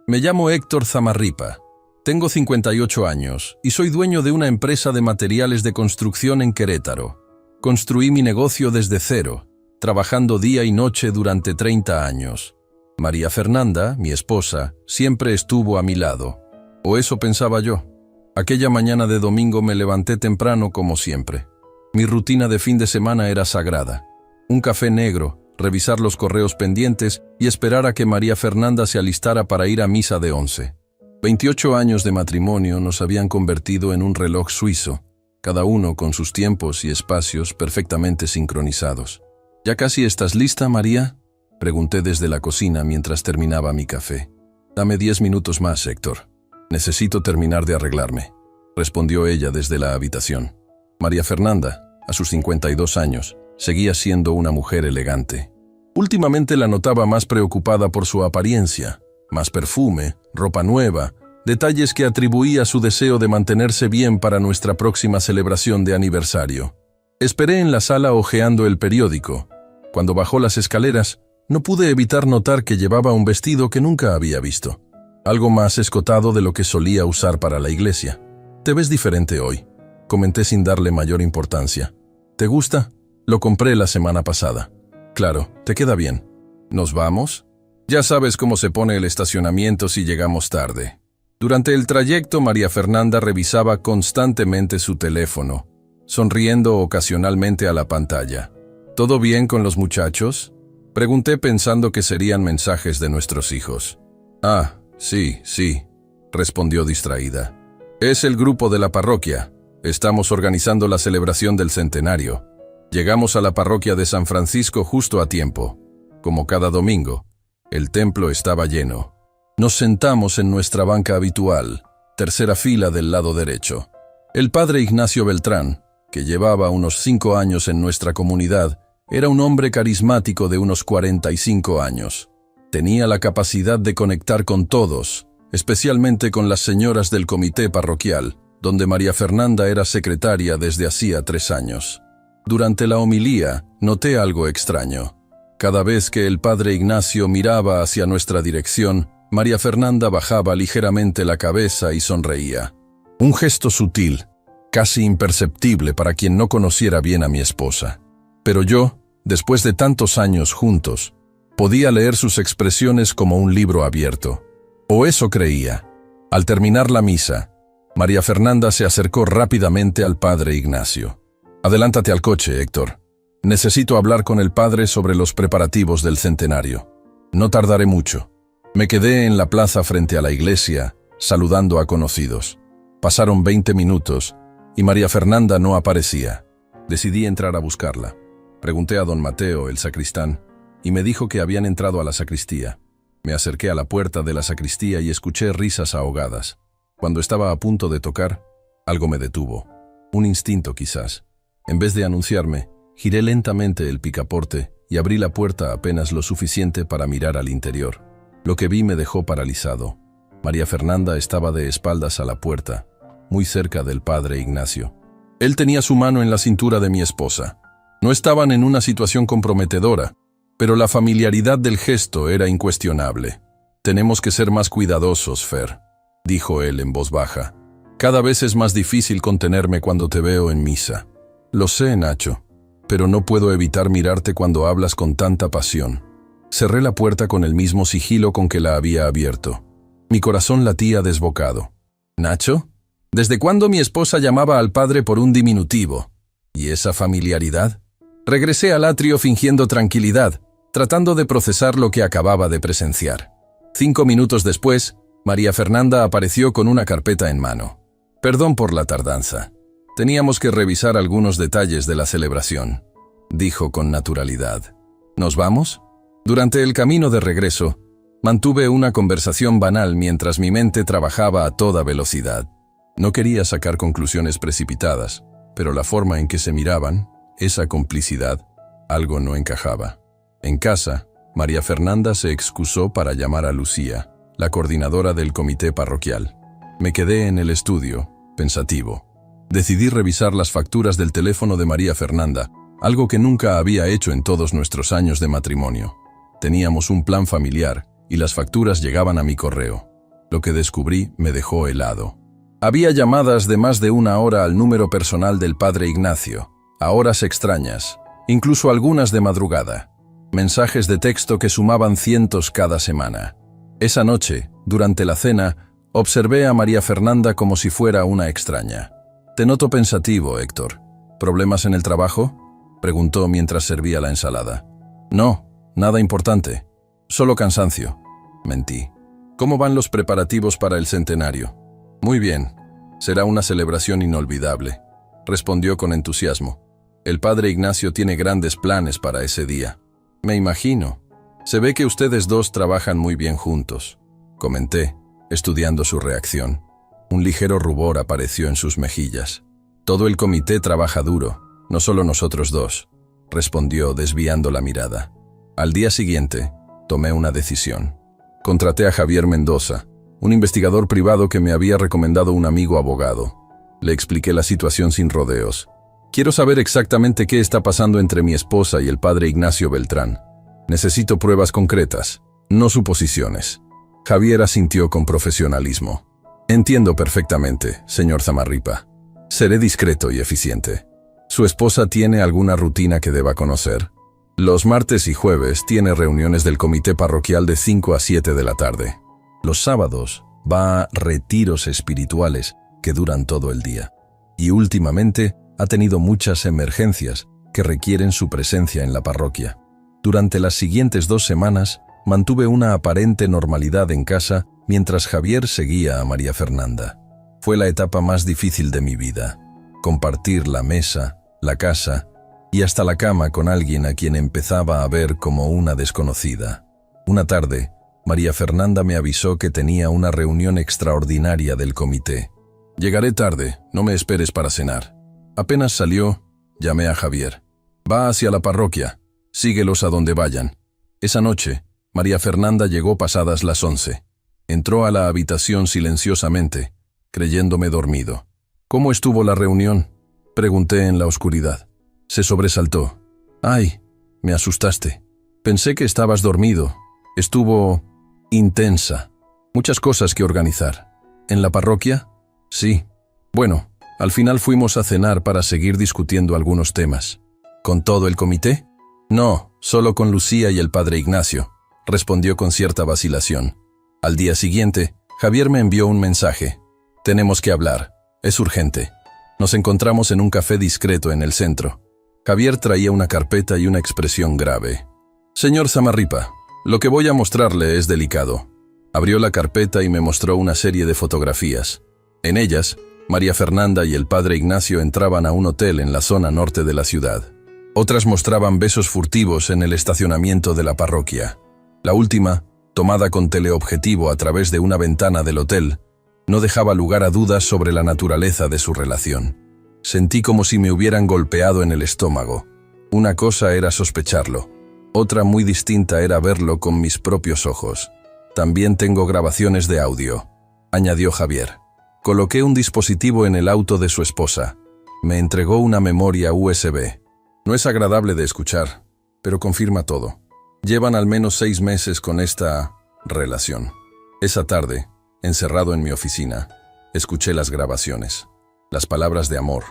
Me llamo Héctor Zamarripa. Tengo 58 años y soy dueño de una empresa de materiales de construcción en Querétaro. Construí mi negocio desde cero, trabajando día y noche durante 30 años. María Fernanda, mi esposa, siempre estuvo a mi lado. O eso pensaba yo. Aquella mañana de domingo me levanté temprano como siempre. Mi rutina de fin de semana era sagrada. Un café negro, revisar los correos pendientes y esperar a que María Fernanda se alistara para ir a misa de 11. 28 años de matrimonio nos habían convertido en un reloj suizo, cada uno con sus tiempos y espacios perfectamente sincronizados. ¿Ya casi estás lista, María?, pregunté desde la cocina mientras terminaba mi café. Dame 10 minutos más, Héctor. Necesito terminar de arreglarme, respondió ella desde la habitación. María Fernanda, a sus 52 años, seguía siendo una mujer elegante. Últimamente la notaba más preocupada por su apariencia, más perfume, ropa nueva, detalles que atribuía a su deseo de mantenerse bien para nuestra próxima celebración de aniversario. Esperé en la sala hojeando el periódico. Cuando bajó las escaleras, no pude evitar notar que llevaba un vestido que nunca había visto. Algo más escotado de lo que solía usar para la iglesia. «Te ves diferente hoy», comenté sin darle mayor importancia. «¿Te gusta? Lo compré la semana pasada». «Claro, te queda bien». «¿Nos vamos?» «Ya sabes cómo se pone el estacionamiento si llegamos tarde». Durante el trayecto, María Fernanda revisaba constantemente su teléfono, sonriendo ocasionalmente a la pantalla. «¿Todo bien con los muchachos?», pregunté pensando que serían mensajes de nuestros hijos. «Ah, sí, respondió distraída. «Es el grupo de la parroquia. Estamos organizando la celebración del centenario. Llegamos a la parroquia de San Francisco justo a tiempo. Como cada domingo, el templo estaba lleno. Nos sentamos en nuestra banca habitual, tercera fila del lado derecho. El padre Ignacio Beltrán, que llevaba unos 5 años en nuestra comunidad, era un hombre carismático de unos 45 años. Tenía la capacidad de conectar con todos, especialmente con las señoras del comité parroquial, donde María Fernanda era secretaria desde hacía 3 años. Durante la homilía, noté algo extraño. Cada vez que el padre Ignacio miraba hacia nuestra dirección, María Fernanda bajaba ligeramente la cabeza y sonreía. Un gesto sutil, casi imperceptible para quien no conociera bien a mi esposa. Pero yo, después de tantos años juntos, podía leer sus expresiones como un libro abierto. O eso creía. Al terminar la misa, María Fernanda se acercó rápidamente al padre Ignacio. «Adelántate al coche, Héctor. Necesito hablar con el padre sobre los preparativos del centenario. No tardaré mucho». Me quedé en la plaza frente a la iglesia, saludando a conocidos. Pasaron 20 minutos y María Fernanda no aparecía. Decidí entrar a buscarla. Pregunté a don Mateo, el sacristán, y me dijo que habían entrado a la sacristía. Me acerqué a la puerta de la sacristía y escuché risas ahogadas. Cuando estaba a punto de tocar, algo me detuvo. Un instinto quizás. En vez de anunciarme, giré lentamente el picaporte y abrí la puerta apenas lo suficiente para mirar al interior. Lo que vi me dejó paralizado. María Fernanda estaba de espaldas a la puerta, muy cerca del padre Ignacio. Él tenía su mano en la cintura de mi esposa. No estaban en una situación comprometedora, pero la familiaridad del gesto era incuestionable. «Tenemos que ser más cuidadosos, Fer», dijo él en voz baja. «Cada vez es más difícil contenerme cuando te veo en misa». «Lo sé, Nacho, pero no puedo evitar mirarte cuando hablas con tanta pasión». Cerré la puerta con el mismo sigilo con que la había abierto. Mi corazón latía desbocado. «¿Nacho? ¿Desde cuándo mi esposa llamaba al padre por un diminutivo? ¿Y esa familiaridad?» Regresé al atrio fingiendo tranquilidad, tratando de procesar lo que acababa de presenciar. 5 minutos después, María Fernanda apareció con una carpeta en mano. «Perdón por la tardanza. Teníamos que revisar algunos detalles de la celebración», dijo con naturalidad. «¿Nos vamos?» Durante el camino de regreso, mantuve una conversación banal mientras mi mente trabajaba a toda velocidad. No quería sacar conclusiones precipitadas, pero la forma en que se miraban, esa complicidad, algo no encajaba. En casa, María Fernanda se excusó para llamar a Lucía, la coordinadora del comité parroquial. Me quedé en el estudio, pensativo. Decidí revisar las facturas del teléfono de María Fernanda, algo que nunca había hecho en todos nuestros años de matrimonio. Teníamos un plan familiar y las facturas llegaban a mi correo. Lo que descubrí me dejó helado. Había llamadas de más de 1 hora al número personal del padre Ignacio, a horas extrañas, incluso algunas de madrugada. Mensajes de texto que sumaban cientos cada semana. Esa noche, durante la cena, observé a María Fernanda como si fuera una extraña. «Te noto pensativo, Héctor. ¿Problemas en el trabajo?», preguntó mientras servía la ensalada. «No, nada importante. Solo cansancio», mentí. «¿Cómo van los preparativos para el centenario?». «Muy bien. Será una celebración inolvidable», respondió con entusiasmo. «El padre Ignacio tiene grandes planes para ese día». «Me imagino. Se ve que ustedes dos trabajan muy bien juntos», comenté, estudiando su reacción. Un ligero rubor apareció en sus mejillas. «Todo el comité trabaja duro, no solo nosotros dos», respondió desviando la mirada. Al día siguiente, tomé una decisión. Contraté a Javier Mendoza, un investigador privado que me había recomendado un amigo abogado. Le expliqué la situación sin rodeos. «Quiero saber exactamente qué está pasando entre mi esposa y el padre Ignacio Beltrán. Necesito pruebas concretas, no suposiciones». Javier asintió con profesionalismo. «Entiendo perfectamente, señor Zamarripa. Seré discreto y eficiente. ¿Su esposa tiene alguna rutina que deba conocer?». «Los martes y jueves tiene reuniones del comité parroquial de 5 a 7 de la tarde. Los sábados va a retiros espirituales que duran todo el día. Y últimamente ha tenido muchas emergencias que requieren su presencia en la parroquia. Durante las siguientes 2 semanas mantuve una aparente normalidad en casa mientras Javier seguía a María Fernanda. Fue la etapa más difícil de mi vida. Compartir la mesa, la casa y hasta la cama con alguien a quien empezaba a ver como una desconocida. Una tarde, María Fernanda me avisó que tenía una reunión extraordinaria del comité. «Llegaré tarde, no me esperes para cenar». Apenas salió, llamé a Javier. «Va hacia la parroquia, síguelos a donde vayan». Esa noche, María Fernanda llegó pasadas las 11. Entró a la habitación silenciosamente, creyéndome dormido. «¿Cómo estuvo la reunión?», pregunté en la oscuridad. Se sobresaltó. «Ay, me asustaste. Pensé que estabas dormido. Estuvo intensa. Muchas cosas que organizar». «¿En la parroquia?». «Sí. Bueno, al final fuimos a cenar para seguir discutiendo algunos temas». «¿Con todo el comité?». «No, solo con Lucía y el padre Ignacio», respondió con cierta vacilación. Al día siguiente, Javier me envió un mensaje. «Tenemos que hablar. Es urgente». Nos encontramos en un café discreto en el centro. Javier traía una carpeta y una expresión grave. «Señor Zamarripa, lo que voy a mostrarle es delicado». Abrió la carpeta y me mostró una serie de fotografías. En ellas, María Fernanda y el padre Ignacio entraban a un hotel en la zona norte de la ciudad. Otras mostraban besos furtivos en el estacionamiento de la parroquia. La última, tomada con teleobjetivo a través de una ventana del hotel, no dejaba lugar a dudas sobre la naturaleza de su relación. Sentí como si me hubieran golpeado en el estómago. Una cosa era sospecharlo. Otra muy distinta era verlo con mis propios ojos. «También tengo grabaciones de audio», añadió Javier. Coloqué un dispositivo en el auto de su esposa. Me entregó una memoria USB. No es agradable de escuchar, pero confirma todo. Llevan al menos 6 meses con esta relación. Esa tarde, encerrado en mi oficina, escuché las grabaciones, las palabras de amor,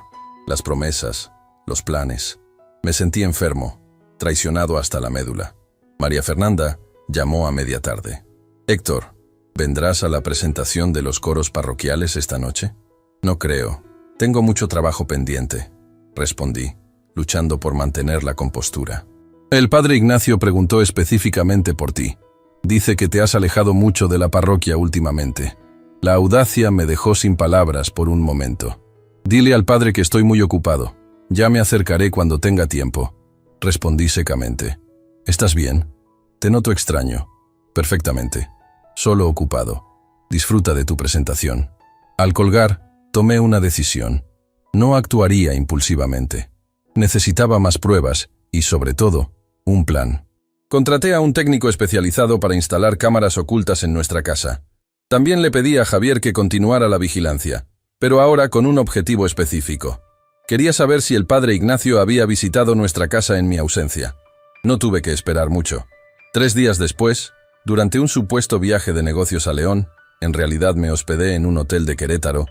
las promesas, los planes. Me sentí enfermo, traicionado hasta la médula. María Fernanda llamó a media tarde. «Héctor, ¿vendrás a la presentación de los coros parroquiales esta noche?». «No creo. Tengo mucho trabajo pendiente», respondí, luchando por mantener la compostura. «El padre Ignacio preguntó específicamente por ti. Dice que te has alejado mucho de la parroquia últimamente». La audacia me dejó sin palabras por un momento. «Dile al padre que estoy muy ocupado. Ya me acercaré cuando tenga tiempo», respondí secamente. «¿Estás bien? Te noto extraño». «Perfectamente. Solo ocupado. Disfruta de tu presentación». Al colgar, tomé una decisión. No actuaría impulsivamente. Necesitaba más pruebas y, sobre todo, un plan. Contraté a un técnico especializado para instalar cámaras ocultas en nuestra casa. También le pedí a Javier que continuara la vigilancia, pero ahora con un objetivo específico. Quería saber si el padre Ignacio había visitado nuestra casa en mi ausencia. No tuve que esperar mucho. 3 días después, durante un supuesto viaje de negocios a León, En realidad me hospedé en un hotel de Querétaro.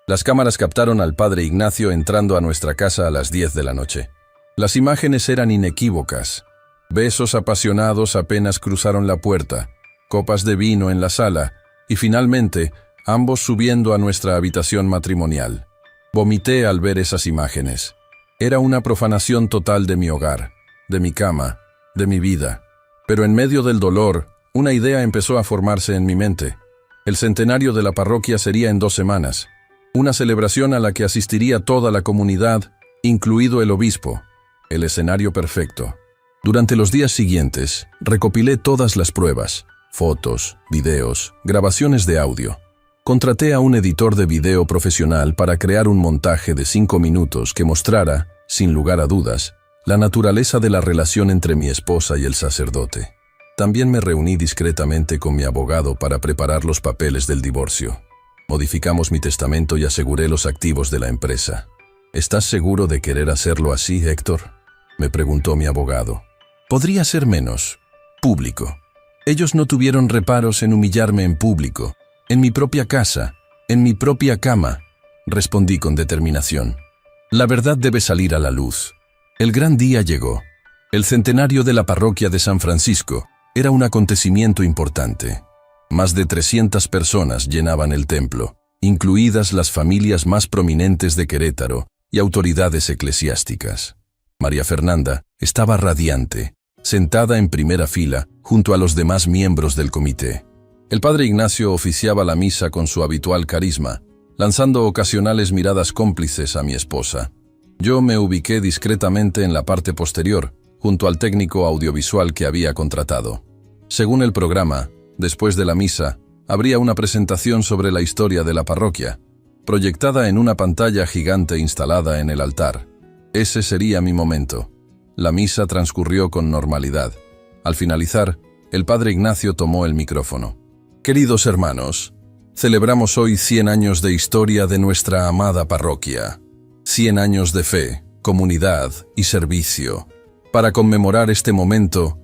Las cámaras captaron al padre Ignacio entrando a nuestra casa a las 10 de la noche. Las imágenes eran inequívocas. Besos apasionados apenas cruzaron la puerta, copas de vino en la sala y finalmente ambos subiendo a nuestra habitación matrimonial. Vomité al ver esas imágenes. Era una profanación total de mi hogar, de mi cama, de mi vida. Pero en medio del dolor, una idea empezó a formarse en mi mente. El centenario de la parroquia sería en 2 semanas. Una celebración a la que asistiría toda la comunidad, incluido el obispo. El escenario perfecto. Durante los días siguientes, recopilé todas las pruebas, fotos, videos, grabaciones de audio. Contraté a un editor de video profesional para crear un montaje de 5 minutos que mostrara, sin lugar a dudas, la naturaleza de la relación entre mi esposa y el sacerdote. También me reuní discretamente con mi abogado para preparar los papeles del divorcio. Modificamos mi testamento y aseguré los activos de la empresa. ¿Estás seguro de querer hacerlo así, Héctor?, me preguntó mi abogado. Podría ser menos público. Ellos no tuvieron reparos en humillarme en público, en mi propia casa, en mi propia cama, respondí con determinación. La verdad debe salir a la luz. El gran día llegó. El centenario de la parroquia de San Francisco era un acontecimiento importante. Más de 300 personas llenaban el templo, incluidas las familias más prominentes de Querétaro y autoridades eclesiásticas. María Fernanda estaba radiante, sentada en primera fila junto a los demás miembros del comité. El padre Ignacio oficiaba la misa con su habitual carisma, lanzando ocasionales miradas cómplices a mi esposa. Yo me ubiqué discretamente en la parte posterior, junto al técnico audiovisual que había contratado. Según el programa, después de la misa, habría una presentación sobre la historia de la parroquia, proyectada en una pantalla gigante instalada en el altar. Ese sería mi momento. La misa transcurrió con normalidad. Al finalizar, el padre Ignacio tomó el micrófono. Queridos hermanos, celebramos hoy 100 años de historia de nuestra amada parroquia. 100 años de fe, comunidad y servicio. Para conmemorar este momento,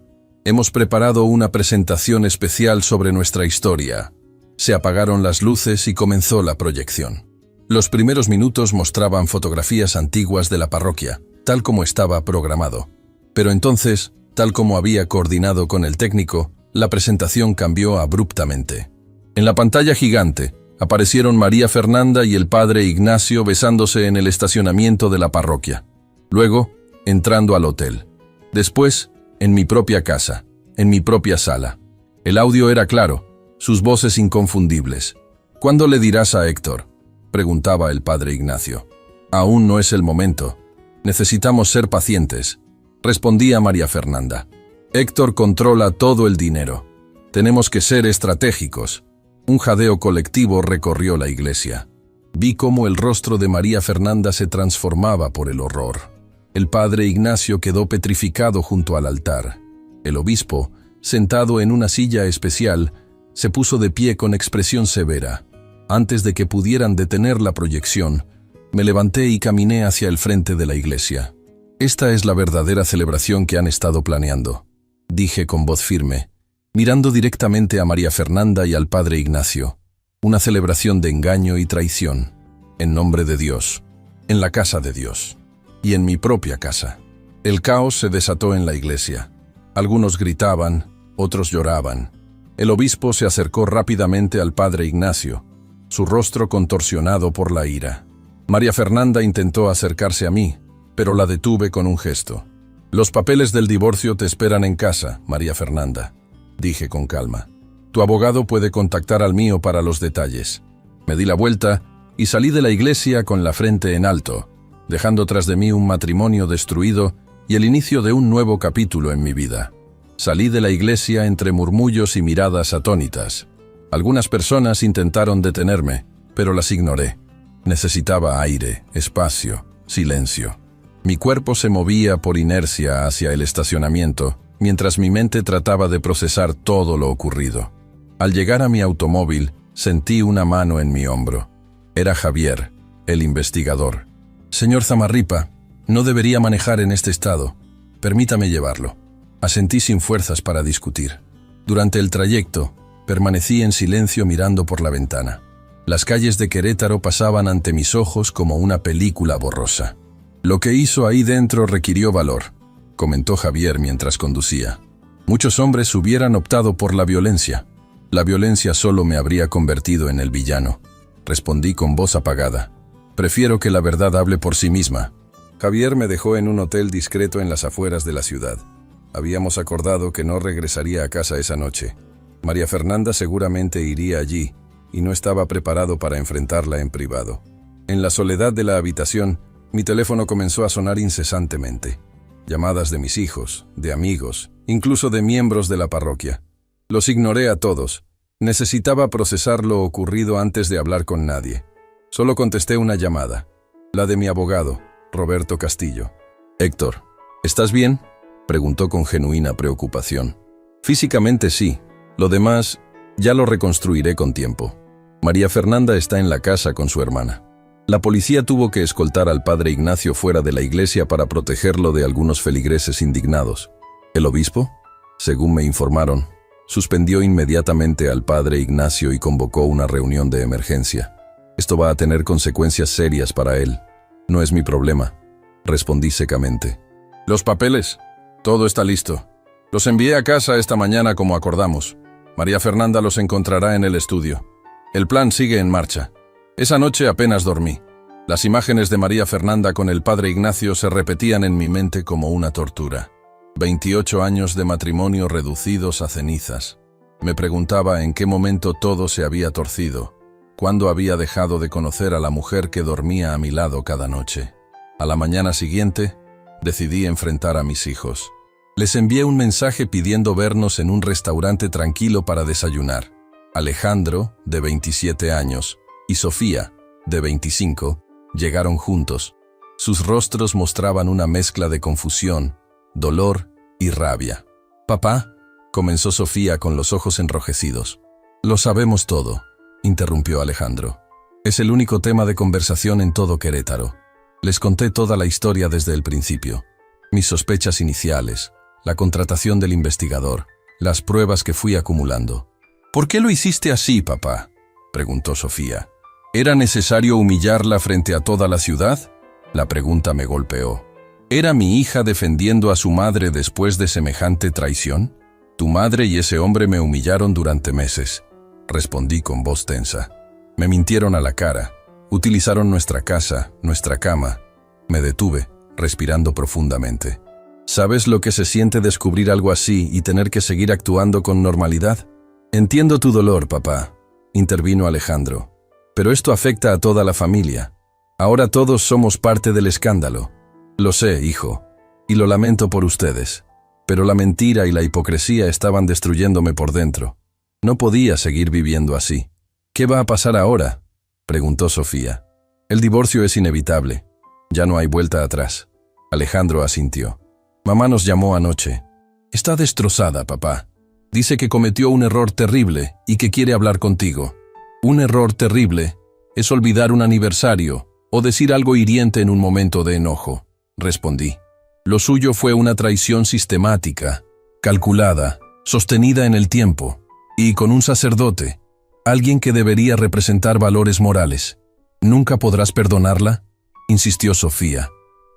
hemos preparado una presentación especial sobre nuestra historia. Se apagaron las luces y comenzó la proyección. Los primeros minutos mostraban fotografías antiguas de la parroquia, tal como estaba programado. Pero entonces, tal como había coordinado con el técnico, la presentación cambió abruptamente. En la pantalla gigante, aparecieron María Fernanda y el padre Ignacio besándose en el estacionamiento de la parroquia. Luego, entrando al hotel. Después, en mi propia casa, en mi propia sala. El audio era claro, sus voces inconfundibles. ¿Cuándo le dirás a Héctor?, preguntaba el padre Ignacio. Aún no es el momento. Necesitamos ser pacientes, respondía María Fernanda. Héctor controla todo el dinero. Tenemos que ser estratégicos. Un jadeo colectivo recorrió la iglesia. Vi cómo el rostro de María Fernanda se transformaba por el horror. El padre Ignacio quedó petrificado junto al altar. El obispo, sentado en una silla especial, se puso de pie con expresión severa. Antes de que pudieran detener la proyección, me levanté y caminé hacia el frente de la iglesia. Esta es la verdadera celebración que han estado planeando, dije con voz firme, mirando directamente a María Fernanda y al padre Ignacio. Una celebración de engaño y traición, en nombre de Dios, en la casa de Dios, y en mi propia casa. El caos se desató en la iglesia. Algunos gritaban, otros lloraban. El obispo se acercó rápidamente al padre Ignacio, su rostro contorsionado por la ira. María Fernanda intentó acercarse a mí, pero la detuve con un gesto. Los papeles del divorcio te esperan en casa, María Fernanda, dije con calma. Tu abogado puede contactar al mío para los detalles. Me di la vuelta y salí de la iglesia con la frente en alto, dejando tras de mí un matrimonio destruido y el inicio de un nuevo capítulo en mi vida. Salí de la iglesia entre murmullos y miradas atónitas. Algunas personas intentaron detenerme, pero las ignoré. Necesitaba aire, espacio, silencio. Mi cuerpo se movía por inercia hacia el estacionamiento, mientras mi mente trataba de procesar todo lo ocurrido. Al llegar a mi automóvil, sentí una mano en mi hombro. Era Javier, el investigador. Señor Zamarripa, no debería manejar en este estado. Permítame llevarlo. Asentí sin fuerzas para discutir. Durante el trayecto, Permanecí en silencio mirando por la ventana. Las calles de Querétaro pasaban ante mis ojos como una película borrosa. Lo que hizo ahí dentro requirió valor, comentó Javier mientras conducía. Muchos hombres hubieran optado por la violencia. La violencia solo me habría convertido en el villano. Respondí con voz apagada. Prefiero que la verdad hable por sí misma. Javier me dejó en un hotel discreto en las afueras de la ciudad. Habíamos acordado que no regresaría a casa esa noche. María Fernanda seguramente iría allí, y no estaba preparado para enfrentarla en privado. En la soledad de la habitación, mi teléfono comenzó a sonar incesantemente. Llamadas de mis hijos, de amigos, incluso de miembros de la parroquia. Los ignoré a todos. Necesitaba procesar lo ocurrido antes de hablar con nadie. Solo contesté una llamada, la de mi abogado, Roberto Castillo. «Héctor, ¿estás bien?», preguntó con genuina preocupación. «Físicamente sí. Lo demás ya lo reconstruiré con tiempo. María Fernanda está en la casa con su hermana. La policía tuvo que escoltar al padre Ignacio fuera de la iglesia para protegerlo de algunos feligreses indignados. El obispo, según me informaron, suspendió inmediatamente al padre Ignacio y convocó una reunión de emergencia. Esto va a tener consecuencias serias para él. No es mi problema», respondí secamente. «¿Los papeles? Todo está listo. Los envié a casa esta mañana como acordamos. María Fernanda los encontrará en el estudio. El plan sigue en marcha. Esa noche apenas dormí. Las imágenes de María Fernanda con el padre Ignacio se repetían en mi mente como una tortura. 28 años de matrimonio reducidos a cenizas. Me preguntaba en qué momento todo se había torcido, cuándo había dejado de conocer a la mujer que dormía a mi lado cada noche. A la mañana siguiente, decidí enfrentar a mis hijos. Les envié un mensaje pidiendo vernos en un restaurante tranquilo para desayunar. Alejandro, de 27 años, y Sofía, de 25, llegaron juntos. Sus rostros mostraban una mezcla de confusión, dolor y rabia. «Papá», comenzó Sofía con los ojos enrojecidos. «Lo sabemos todo», interrumpió Alejandro. «Es el único tema de conversación en todo Querétaro. Les conté toda la historia desde el principio. Mis sospechas iniciales, la contratación del investigador, las pruebas que fui acumulando». «¿Por qué lo hiciste así, papá?», preguntó Sofía. «¿Era necesario humillarla frente a toda la ciudad?». La pregunta me golpeó. ¿Era mi hija defendiendo a su madre después de semejante traición? «Tu madre y ese hombre me humillaron durante meses», respondí con voz tensa. «Me mintieron a la cara, utilizaron nuestra casa, nuestra cama». Me detuve, respirando profundamente. ¿Sabes lo que se siente descubrir algo así y tener que seguir actuando con normalidad? «Entiendo tu dolor, papá», intervino Alejandro. «Pero esto afecta a toda la familia. Ahora todos somos parte del escándalo». «Lo sé, hijo, y lo lamento por ustedes. Pero la mentira y la hipocresía estaban destruyéndome por dentro. No podía seguir viviendo así». «¿Qué va a pasar ahora?», preguntó Sofía. «El divorcio es inevitable. Ya no hay vuelta atrás». Alejandro asintió. «Mamá nos llamó anoche. Está destrozada, papá. Dice que cometió un error terrible y que quiere hablar contigo». «Un error terrible es olvidar un aniversario o decir algo hiriente en un momento de enojo», respondí. «Lo suyo fue una traición sistemática, calculada, sostenida en el tiempo, y con un sacerdote, alguien que debería representar valores morales. ¿Nunca podrás perdonarla?», insistió Sofía.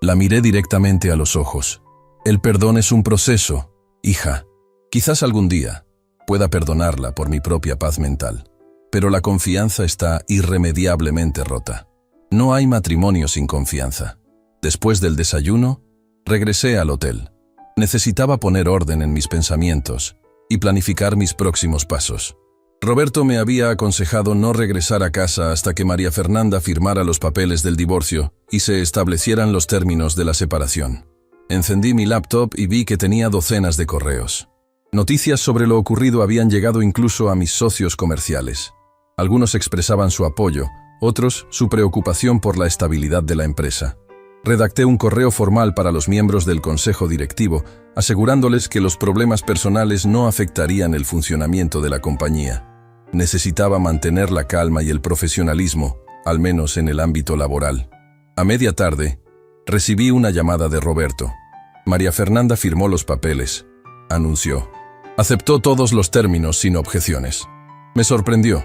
La miré directamente a los ojos. «El perdón es un proceso, hija. Quizás algún día pueda perdonarla por mi propia paz mental. Pero la confianza está irremediablemente rota. No hay matrimonio sin confianza». Después del desayuno, regresé al hotel. Necesitaba poner orden en mis pensamientos y planificar mis próximos pasos. Roberto me había aconsejado no regresar a casa hasta que María Fernanda firmara los papeles del divorcio y se establecieran los términos de la separación. Encendí mi laptop y vi que tenía docenas de correos. Noticias sobre lo ocurrido habían llegado incluso a mis socios comerciales. Algunos expresaban su apoyo, otros su preocupación por la estabilidad de la empresa. Redacté un correo formal para los miembros del consejo directivo, asegurándoles que los problemas personales no afectarían el funcionamiento de la compañía. Necesitaba mantener la calma y el profesionalismo, al menos en el ámbito laboral. A media tarde, recibí una llamada de Roberto. María Fernanda firmó los papeles, anunció. Aceptó todos los términos sin objeciones. Me sorprendió.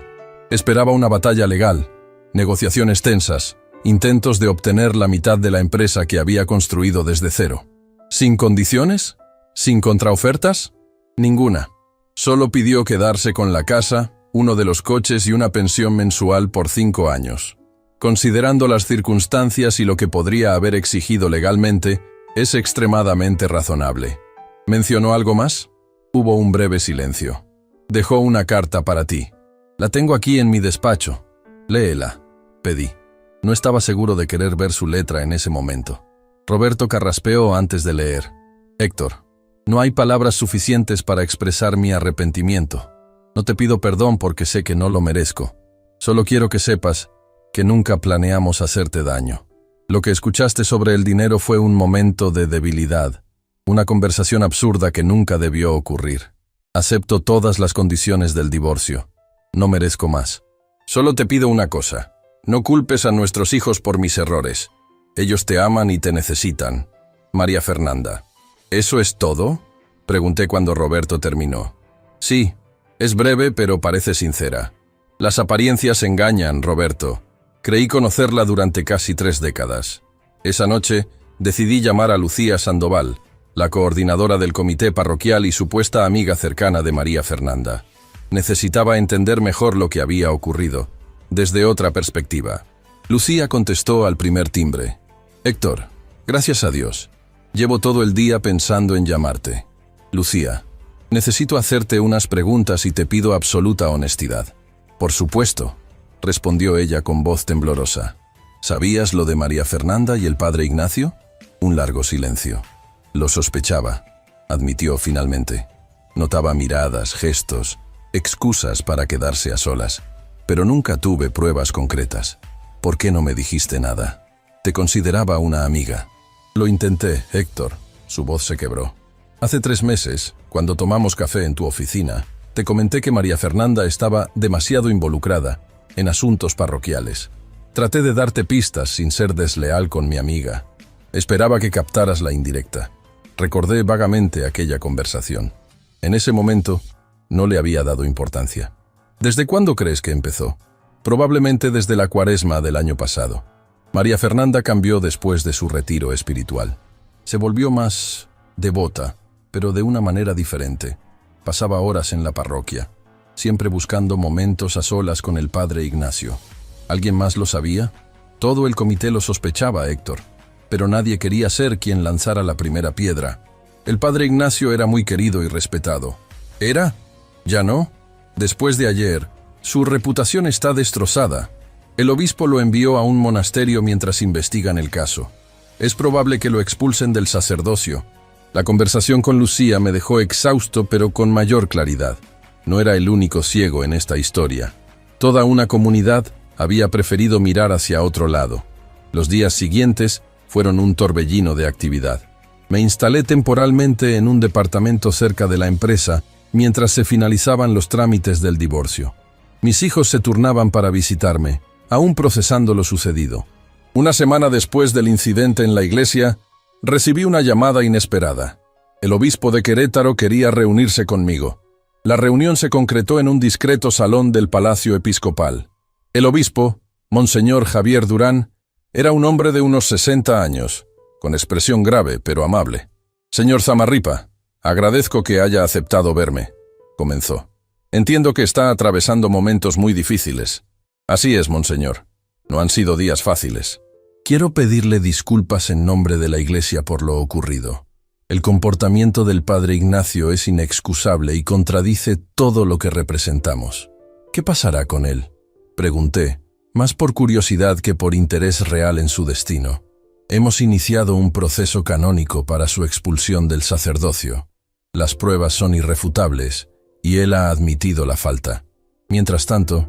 Esperaba una batalla legal, negociaciones tensas, intentos de obtener la mitad de la empresa que había construido desde cero. ¿Sin condiciones? ¿Sin contraofertas? Ninguna. Solo pidió quedarse con la casa, uno de los coches y una pensión mensual por 5 años. Considerando las circunstancias y lo que podría haber exigido legalmente, es extremadamente razonable. ¿Mencionó algo más? Hubo un breve silencio. Dejó una carta para ti. La tengo aquí en mi despacho. Léela, pedí. No estaba seguro de querer ver su letra en ese momento. Roberto carraspeó antes de leer. Héctor, no hay palabras suficientes para expresar mi arrepentimiento. No te pido perdón porque sé que no lo merezco. Solo quiero que sepas que nunca planeamos hacerte daño. Lo que escuchaste sobre el dinero fue un momento de debilidad, una conversación absurda que nunca debió ocurrir. Acepto todas las condiciones del divorcio. No merezco más. Solo te pido una cosa. No culpes a nuestros hijos por mis errores. Ellos te aman y te necesitan. María Fernanda. ¿Eso es todo? Pregunté cuando Roberto terminó. Sí, es breve pero parece sincera. Las apariencias engañan, Roberto. Creí conocerla durante casi 3 décadas. Esa noche decidí llamar a Lucía Sandoval, la coordinadora del comité parroquial y supuesta amiga cercana de María Fernanda. Necesitaba entender mejor lo que había ocurrido, desde otra perspectiva. Lucía contestó al primer timbre. Héctor, gracias a Dios. Llevo todo el día pensando en llamarte. Lucía, necesito hacerte unas preguntas y te pido absoluta honestidad. Por supuesto, respondió ella con voz temblorosa. ¿Sabías lo de María Fernanda y el padre Ignacio? Un largo silencio. Lo sospechaba, admitió finalmente. Notaba miradas, gestos, excusas para quedarse a solas, pero nunca tuve pruebas concretas. ¿Por qué no me dijiste nada? Te consideraba una amiga. Lo intenté, Héctor. Su voz se quebró. Hace 3 meses, cuando tomamos café en tu oficina, te comenté que María Fernanda estaba demasiado involucrada en asuntos parroquiales. Traté de darte pistas sin ser desleal con mi amiga. Esperaba que captaras la indirecta. Recordé vagamente aquella conversación. En ese momento, no le había dado importancia. ¿Desde cuándo crees que empezó? Probablemente desde la Cuaresma del año pasado. María Fernanda cambió después de su retiro espiritual. Se volvió más devota, pero de una manera diferente. Pasaba horas en la parroquia, siempre buscando momentos a solas con el padre Ignacio. ¿Alguien más lo sabía? Todo el comité lo sospechaba, Héctor, pero nadie quería ser quien lanzara la primera piedra. El padre Ignacio era muy querido y respetado. ¿Era? ¿Ya no? Después de ayer, su reputación está destrozada. El obispo lo envió a un monasterio mientras investigan el caso. Es probable que lo expulsen del sacerdocio. La conversación con Lucía me dejó exhausto pero con mayor claridad. No era el único ciego en esta historia. Toda una comunidad había preferido mirar hacia otro lado. Los días siguientes fueron un torbellino de actividad. Me instalé temporalmente en un departamento cerca de la empresa mientras se finalizaban los trámites del divorcio. Mis hijos se turnaban para visitarme, aún procesando lo sucedido. Una semana después del incidente en la iglesia, recibí una llamada inesperada. El obispo de Querétaro quería reunirse conmigo. La reunión se concretó en un discreto salón del Palacio Episcopal. El obispo, Monseñor Javier Durán, era un hombre de unos 60 años, con expresión grave pero amable. «Señor Zamarripa, agradezco que haya aceptado verme», comenzó. «Entiendo que está atravesando momentos muy difíciles». «Así es, monseñor. No han sido días fáciles». «Quiero pedirle disculpas en nombre de la Iglesia por lo ocurrido. El comportamiento del padre Ignacio es inexcusable y contradice todo lo que representamos. ¿Qué pasará con él?», pregunté, más por curiosidad que por interés real en su destino. «Hemos iniciado un proceso canónico para su expulsión del sacerdocio. Las pruebas son irrefutables y él ha admitido la falta. Mientras tanto,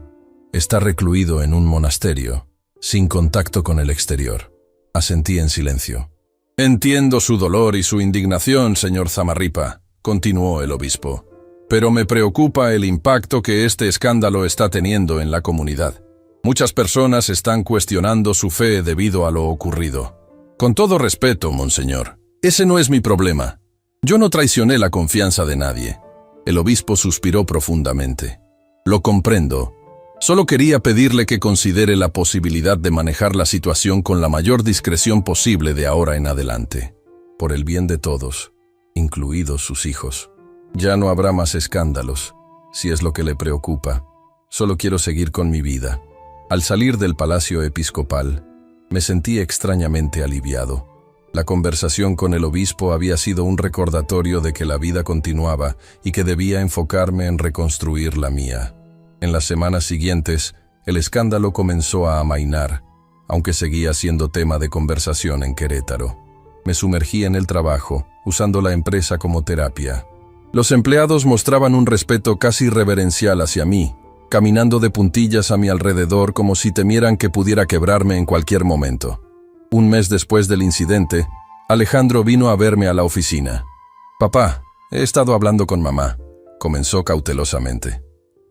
está recluido en un monasterio, sin contacto con el exterior». Asentí en silencio. «Entiendo su dolor y su indignación, señor Zamarripa», continuó el obispo. «Pero me preocupa el impacto que este escándalo está teniendo en la comunidad. Muchas personas están cuestionando su fe debido a lo ocurrido. Con todo respeto, monseñor, ese no es mi problema. Yo no traicioné la confianza de nadie». El obispo suspiró profundamente. Lo comprendo. Solo quería pedirle que considere la posibilidad de manejar la situación con la mayor discreción posible de ahora en adelante. Por el bien de todos, incluidos sus hijos. Ya no habrá más escándalos, si es lo que le preocupa. Solo quiero seguir con mi vida. Al salir del palacio episcopal, me sentí extrañamente aliviado. La conversación con el obispo había sido un recordatorio de que la vida continuaba y que debía enfocarme en reconstruir la mía. En las semanas siguientes, el escándalo comenzó a amainar, aunque seguía siendo tema de conversación en Querétaro. Me sumergí en el trabajo, usando la empresa como terapia. Los empleados mostraban un respeto casi reverencial hacia mí, caminando de puntillas a mi alrededor como si temieran que pudiera quebrarme en cualquier momento. Un mes después del incidente, Alejandro vino a verme a la oficina. «Papá, he estado hablando con mamá», comenzó cautelosamente.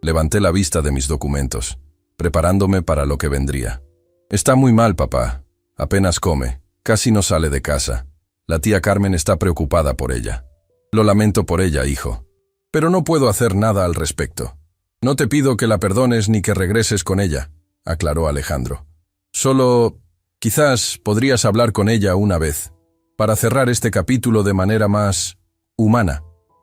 Levanté la vista de mis documentos, preparándome para lo que vendría. «Está muy mal, papá. Apenas come. Casi no sale de casa. La tía Carmen está preocupada por ella. Lo lamento por ella, hijo. Pero no puedo hacer nada al respecto. No te pido que la perdones ni que regreses con ella», aclaró Alejandro. «Solo, quizás podrías hablar con ella una vez, para cerrar este capítulo de manera más humana».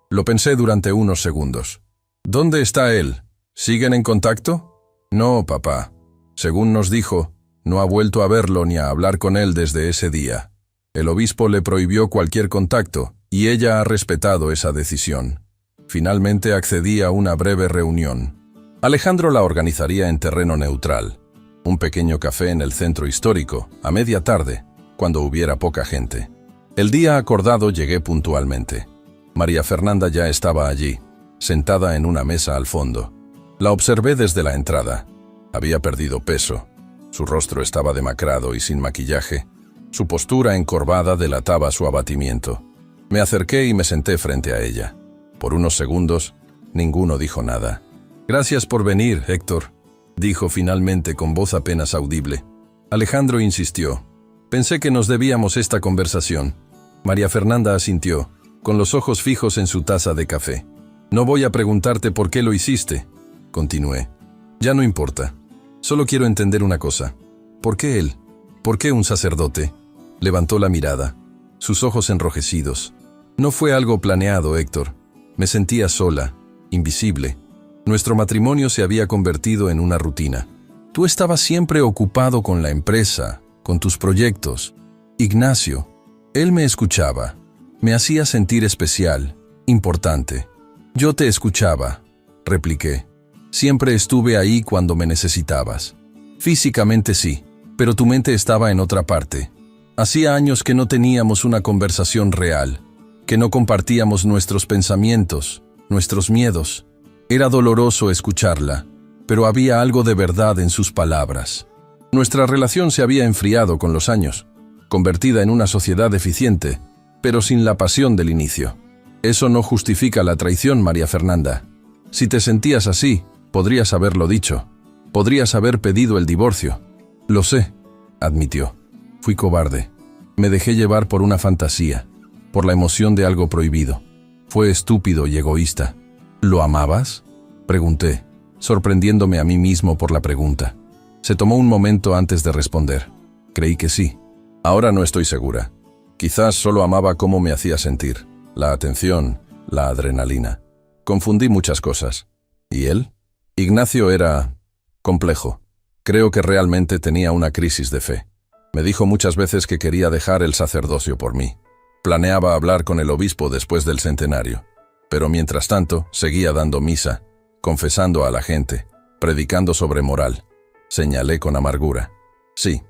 Lo pensé durante unos segundos. «¿Dónde está él? ¿Siguen en contacto?» «No, papá. Según nos dijo, no ha vuelto a verlo ni a hablar con él desde ese día. El obispo le prohibió cualquier contacto y ella ha respetado esa decisión. Finalmente accedí a una breve reunión. Alejandro la organizaría en terreno neutral, un pequeño café en el centro histórico, a media tarde, cuando hubiera poca gente. El día acordado llegué puntualmente. María Fernanda ya estaba allí, sentada en una mesa al fondo. La observé desde la entrada. Había perdido peso. Su rostro estaba demacrado y sin maquillaje. Su postura encorvada delataba su abatimiento. Me acerqué y me senté frente a ella. Por unos segundos, ninguno dijo nada. «Gracias por venir, Héctor», dijo finalmente con voz apenas audible. Alejandro insistió. «Pensé que nos debíamos esta conversación». María Fernanda asintió, con los ojos fijos en su taza de café. «No voy a preguntarte por qué lo hiciste», continué. «Ya no importa. Solo quiero entender una cosa. ¿Por qué él? ¿Por qué un sacerdote?» Levantó la mirada, sus ojos enrojecidos. «No fue algo planeado, Héctor. Me sentía sola, invisible. Nuestro matrimonio se había convertido en una rutina. Tú estabas siempre ocupado con la empresa, con tus proyectos. Ignacio, él me escuchaba. Me hacía sentir especial, importante. Yo te escuchaba», repliqué. «Siempre estuve ahí cuando me necesitabas. Físicamente sí, pero tu mente estaba en otra parte. Hacía años que no teníamos una conversación real, que no compartíamos nuestros pensamientos, nuestros miedos. Era doloroso escucharla, pero había algo de verdad en sus palabras. Nuestra relación se había enfriado con los años, convertida en una sociedad eficiente, pero sin la pasión del inicio. Eso no justifica la traición, María Fernanda. Si te sentías así, podrías haberlo dicho. Podrías haber pedido el divorcio». «Lo sé», admitió. «Fui cobarde. Me dejé llevar por una fantasía, por la emoción de algo prohibido. Fue estúpido y egoísta». «¿Lo amabas?», pregunté, sorprendiéndome a mí mismo por la pregunta. Se tomó un momento antes de responder. «Creí que sí. Ahora no estoy segura. Quizás solo amaba cómo me hacía sentir. La atención, la adrenalina. Confundí muchas cosas. ¿Y él?». Ignacio era complejo. Creo que realmente tenía una crisis de fe. Me dijo muchas veces que quería dejar el sacerdocio por mí. Planeaba hablar con el obispo después del centenario. Pero mientras tanto, seguía dando misa, confesando a la gente, predicando sobre moral. Señalé con amargura. Sí,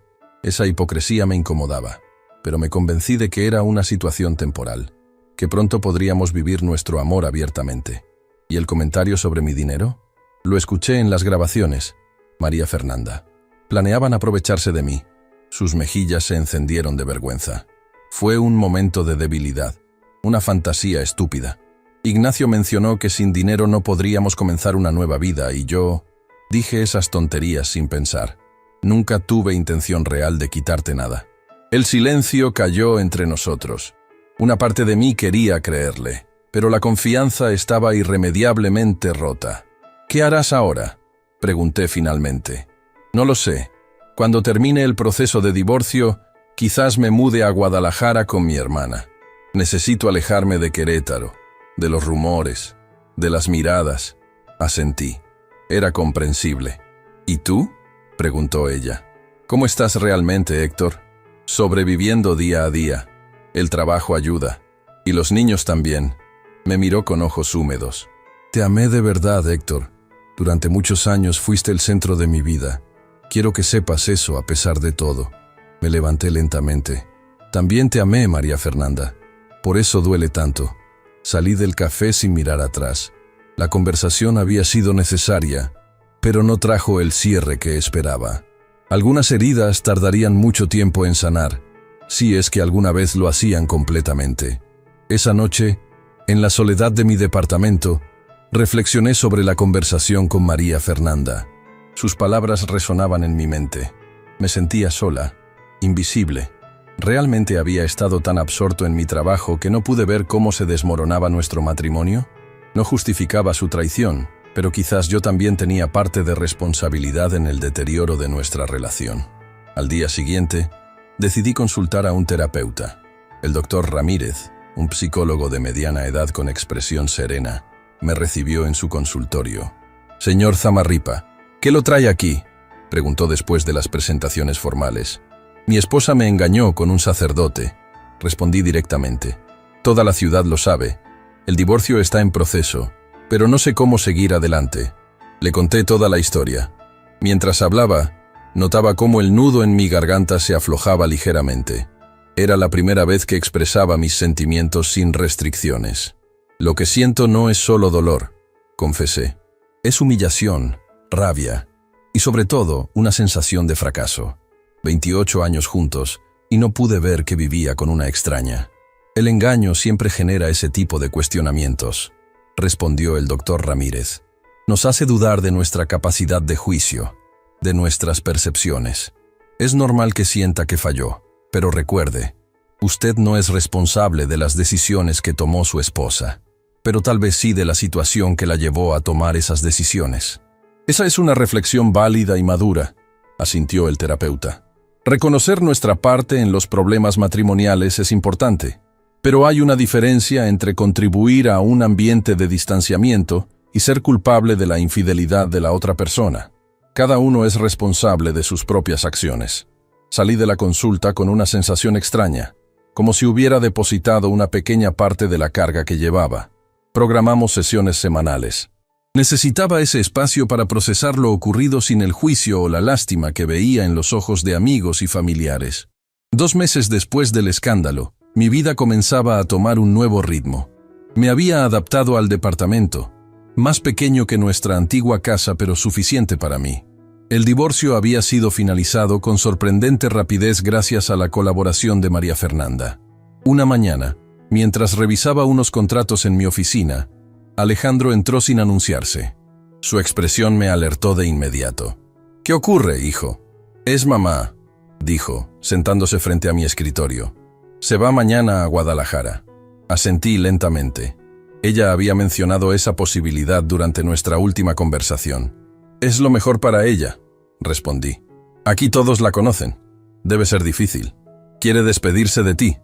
esa hipocresía me incomodaba, pero me convencí de que era una situación temporal, que pronto podríamos vivir nuestro amor abiertamente. ¿Y el comentario sobre mi dinero? Lo escuché en las grabaciones. María Fernanda. Planeaban aprovecharse de mí. Sus mejillas se encendieron de vergüenza. Fue un momento de debilidad, una fantasía estúpida. Ignacio mencionó que sin dinero no podríamos comenzar una nueva vida y yo dije esas tonterías sin pensar. Nunca tuve intención real de quitarte nada. El silencio cayó entre nosotros. Una parte de mí quería creerle, pero la confianza estaba irremediablemente rota. ¿Qué harás ahora?, pregunté finalmente. No lo sé. Cuando termine el proceso de divorcio, quizás me mude a Guadalajara con mi hermana. Necesito alejarme de Querétaro, de los rumores, de las miradas. Asentí. Era comprensible. ¿Y tú?, preguntó ella. ¿Cómo estás realmente, Héctor? Sobreviviendo día a día. El trabajo ayuda. Y los niños también. Me miró con ojos húmedos. Te amé de verdad, Héctor. Durante muchos años fuiste el centro de mi vida. Quiero que sepas eso a pesar de todo. Me levanté lentamente. También te amé, María Fernanda. Por eso duele tanto. Salí del café sin mirar atrás. La conversación había sido necesaria, pero no trajo el cierre que esperaba. Algunas heridas tardarían mucho tiempo en sanar, si es que alguna vez lo hacían completamente. Esa noche, en la soledad de mi departamento, reflexioné sobre la conversación con María Fernanda. Sus palabras resonaban en mi mente. Me sentía sola, invisible. ¿Realmente había estado tan absorto en mi trabajo que no pude ver cómo se desmoronaba nuestro matrimonio? No justificaba su traición, pero quizás yo también tenía parte de responsabilidad en el deterioro de nuestra relación. Al día siguiente, decidí consultar a un terapeuta, el doctor Ramírez, un psicólogo de mediana edad con expresión serena. Me recibió en su consultorio. «Señor Zamarripa, ¿qué lo trae aquí?», preguntó después de las presentaciones formales. «Mi esposa me engañó con un sacerdote», respondí directamente. «Toda la ciudad lo sabe. El divorcio está en proceso, pero no sé cómo seguir adelante». Le conté toda la historia. Mientras hablaba, notaba cómo el nudo en mi garganta se aflojaba ligeramente. Era la primera vez que expresaba mis sentimientos sin restricciones. «Lo que siento no es solo dolor», confesé. «Es humillación, rabia y sobre todo una sensación de fracaso. 28 años juntos y no pude ver que vivía con una extraña». «El engaño siempre genera ese tipo de cuestionamientos», respondió el doctor Ramírez. «Nos hace dudar de nuestra capacidad de juicio, de nuestras percepciones. Es normal que sienta que falló, pero recuerde, usted no es responsable de las decisiones que tomó su esposa, pero tal vez sí de la situación que la llevó a tomar esas decisiones». «Esa es una reflexión válida y madura», asintió el terapeuta. «Reconocer nuestra parte en los problemas matrimoniales es importante, pero hay una diferencia entre contribuir a un ambiente de distanciamiento y ser culpable de la infidelidad de la otra persona. Cada uno es responsable de sus propias acciones». Salí de la consulta con una sensación extraña, como si hubiera depositado una pequeña parte de la carga que llevaba. Programamos sesiones semanales. Necesitaba ese espacio para procesar lo ocurrido sin el juicio o la lástima que veía en los ojos de amigos y familiares. 2 meses después del escándalo, mi vida comenzaba a tomar un nuevo ritmo. Me había adaptado al departamento, más pequeño que nuestra antigua casa pero suficiente para mí. El divorcio había sido finalizado con sorprendente rapidez gracias a la colaboración de María Fernanda. Una mañana, mientras revisaba unos contratos en mi oficina, Alejandro entró sin anunciarse. Su expresión me alertó de inmediato. «¿Qué ocurre, hijo?» «Es mamá», dijo, sentándose frente a mi escritorio. «Se va mañana a Guadalajara». Asentí lentamente. Ella había mencionado esa posibilidad durante nuestra última conversación. «Es lo mejor para ella», respondí. «Aquí todos la conocen. Debe ser difícil. Quiere despedirse de ti»,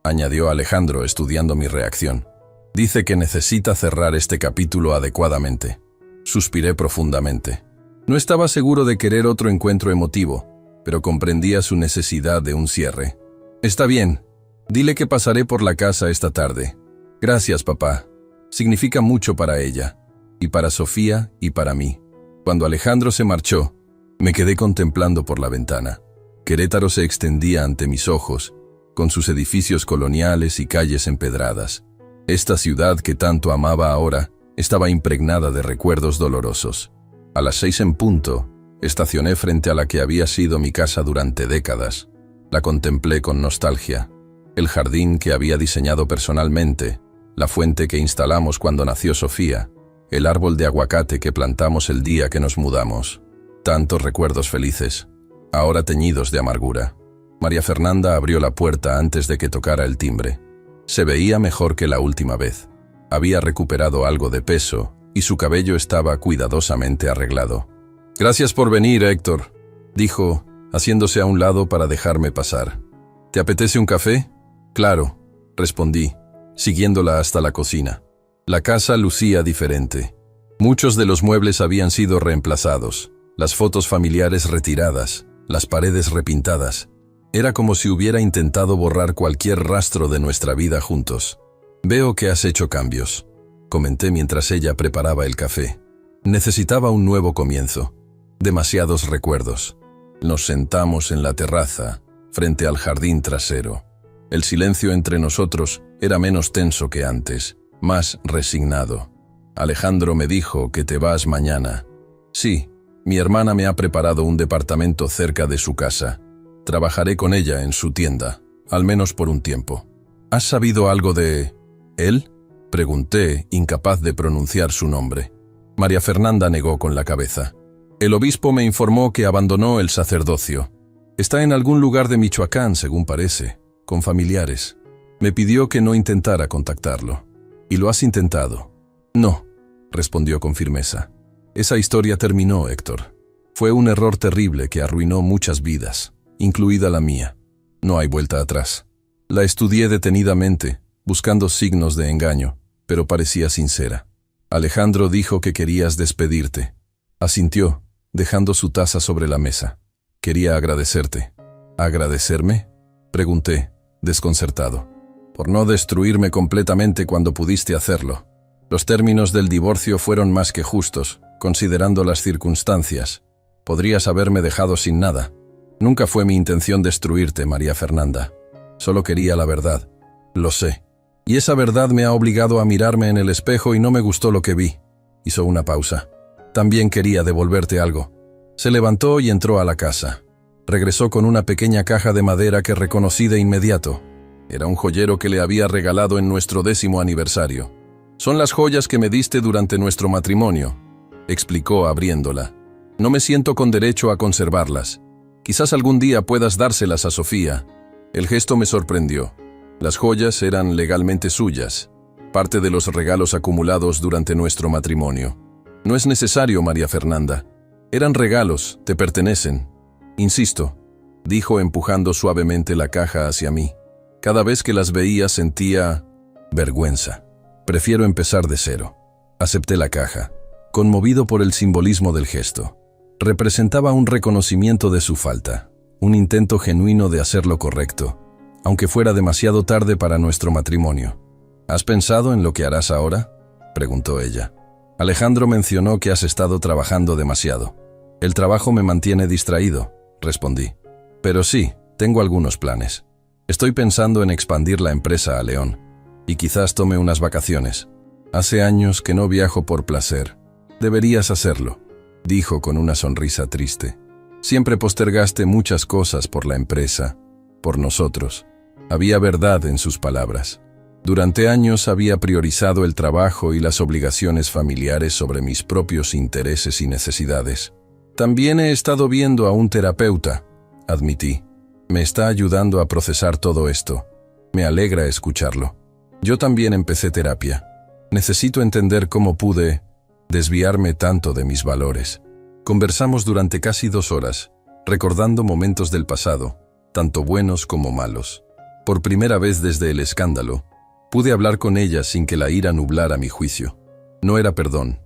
añadió Alejandro estudiando mi reacción. «Dice que necesita cerrar este capítulo adecuadamente». Suspiré profundamente. No estaba seguro de querer otro encuentro emotivo, pero comprendía su necesidad de un cierre. «Está bien. Dile que pasaré por la casa esta tarde». «Gracias, papá. Significa mucho para ella, y para Sofía y para mí». Cuando Alejandro se marchó, me quedé contemplando por la ventana. Querétaro se extendía ante mis ojos, con sus edificios coloniales y calles empedradas. Esta ciudad que tanto amaba ahora estaba impregnada de recuerdos dolorosos. A las 6 en punto, estacioné frente a la que había sido mi casa durante décadas. La contemplé con nostalgia. El jardín que había diseñado personalmente, la fuente que instalamos cuando nació Sofía, el árbol de aguacate que plantamos el día que nos mudamos. Tantos recuerdos felices, ahora teñidos de amargura. María Fernanda abrió la puerta antes de que tocara el timbre. Se veía mejor que la última vez. Había recuperado algo de peso y su cabello estaba cuidadosamente arreglado. «Gracias por venir, Héctor», dijo, haciéndose a un lado para dejarme pasar. «¿Te apetece un café?» «Claro», respondí, siguiéndola hasta la cocina. La casa lucía diferente. Muchos de los muebles habían sido reemplazados, las fotos familiares retiradas, las paredes repintadas. Era como si hubiera intentado borrar cualquier rastro de nuestra vida juntos. «Veo que has hecho cambios», comenté mientras ella preparaba el café. Necesitaba un nuevo comienzo. Demasiados recuerdos. Nos sentamos en la terraza, frente al jardín trasero. El silencio entre nosotros era menos tenso que antes, más resignado. Alejandro me dijo que te vas mañana. Sí, mi hermana me ha preparado un departamento cerca de su casa. Trabajaré con ella en su tienda, al menos por un tiempo. ¿Has sabido algo de él?, pregunté, incapaz de pronunciar su nombre. María Fernanda negó con la cabeza. El obispo me informó que abandonó el sacerdocio. Está en algún lugar de Michoacán, según parece, con familiares. Me pidió que no intentara contactarlo. ¿Y lo has intentado? No, respondió con firmeza. Esa historia terminó, Héctor. Fue un error terrible que arruinó muchas vidas, incluida la mía. No hay vuelta atrás. La estudié detenidamente, buscando signos de engaño, pero parecía sincera. Alejandro dijo que querías despedirte. Asintió, dejando su taza sobre la mesa. Quería agradecerte. ¿Agradecerme?, pregunté, desconcertado. Por no destruirme completamente cuando pudiste hacerlo. Los términos del divorcio fueron más que justos, considerando las circunstancias. Podrías haberme dejado sin nada. Nunca fue mi intención destruirte, María Fernanda. Solo quería la verdad. Lo sé. Y esa verdad me ha obligado a mirarme en el espejo y no me gustó lo que vi. Hizo una pausa. También quería devolverte algo. Se levantó y entró a la casa. Regresó con una pequeña caja de madera que reconocí de inmediato. Era un joyero que le había regalado en nuestro 10º aniversario. Son las joyas que me diste durante nuestro matrimonio, explicó abriéndola. No me siento con derecho a conservarlas. Quizás algún día puedas dárselas a Sofía. El gesto me sorprendió. Las joyas eran legalmente suyas, parte de los regalos acumulados durante nuestro matrimonio. No es necesario, María Fernanda. Eran regalos, te pertenecen. Insisto, dijo empujando suavemente la caja hacia mí. Cada vez que las veía sentía vergüenza. Prefiero empezar de cero. Acepté la caja, conmovido por el simbolismo del gesto. Representaba un reconocimiento de su falta, un intento genuino de hacer lo correcto, aunque fuera demasiado tarde para nuestro matrimonio. ¿Has pensado en lo que harás ahora?, preguntó ella. Alejandro mencionó que has estado trabajando demasiado. El trabajo me mantiene distraído, respondí. Pero sí, tengo algunos planes. Estoy pensando en expandir la empresa a León, y quizás tome unas vacaciones. Hace años que no viajo por placer. Deberías hacerlo, dijo con una sonrisa triste. Siempre postergaste muchas cosas por la empresa, por nosotros. Había verdad en sus palabras. Durante años había priorizado el trabajo y las obligaciones familiares sobre mis propios intereses y necesidades. También he estado viendo a un terapeuta, admití. Me está ayudando a procesar todo esto. Me alegra escucharlo. Yo también empecé terapia. Necesito entender cómo pude desviarme tanto de mis valores. Conversamos durante casi 2 horas, recordando momentos del pasado, tanto buenos como malos. Por primera vez desde el escándalo, pude hablar con ella sin que la ira nublara mi juicio. No era perdón,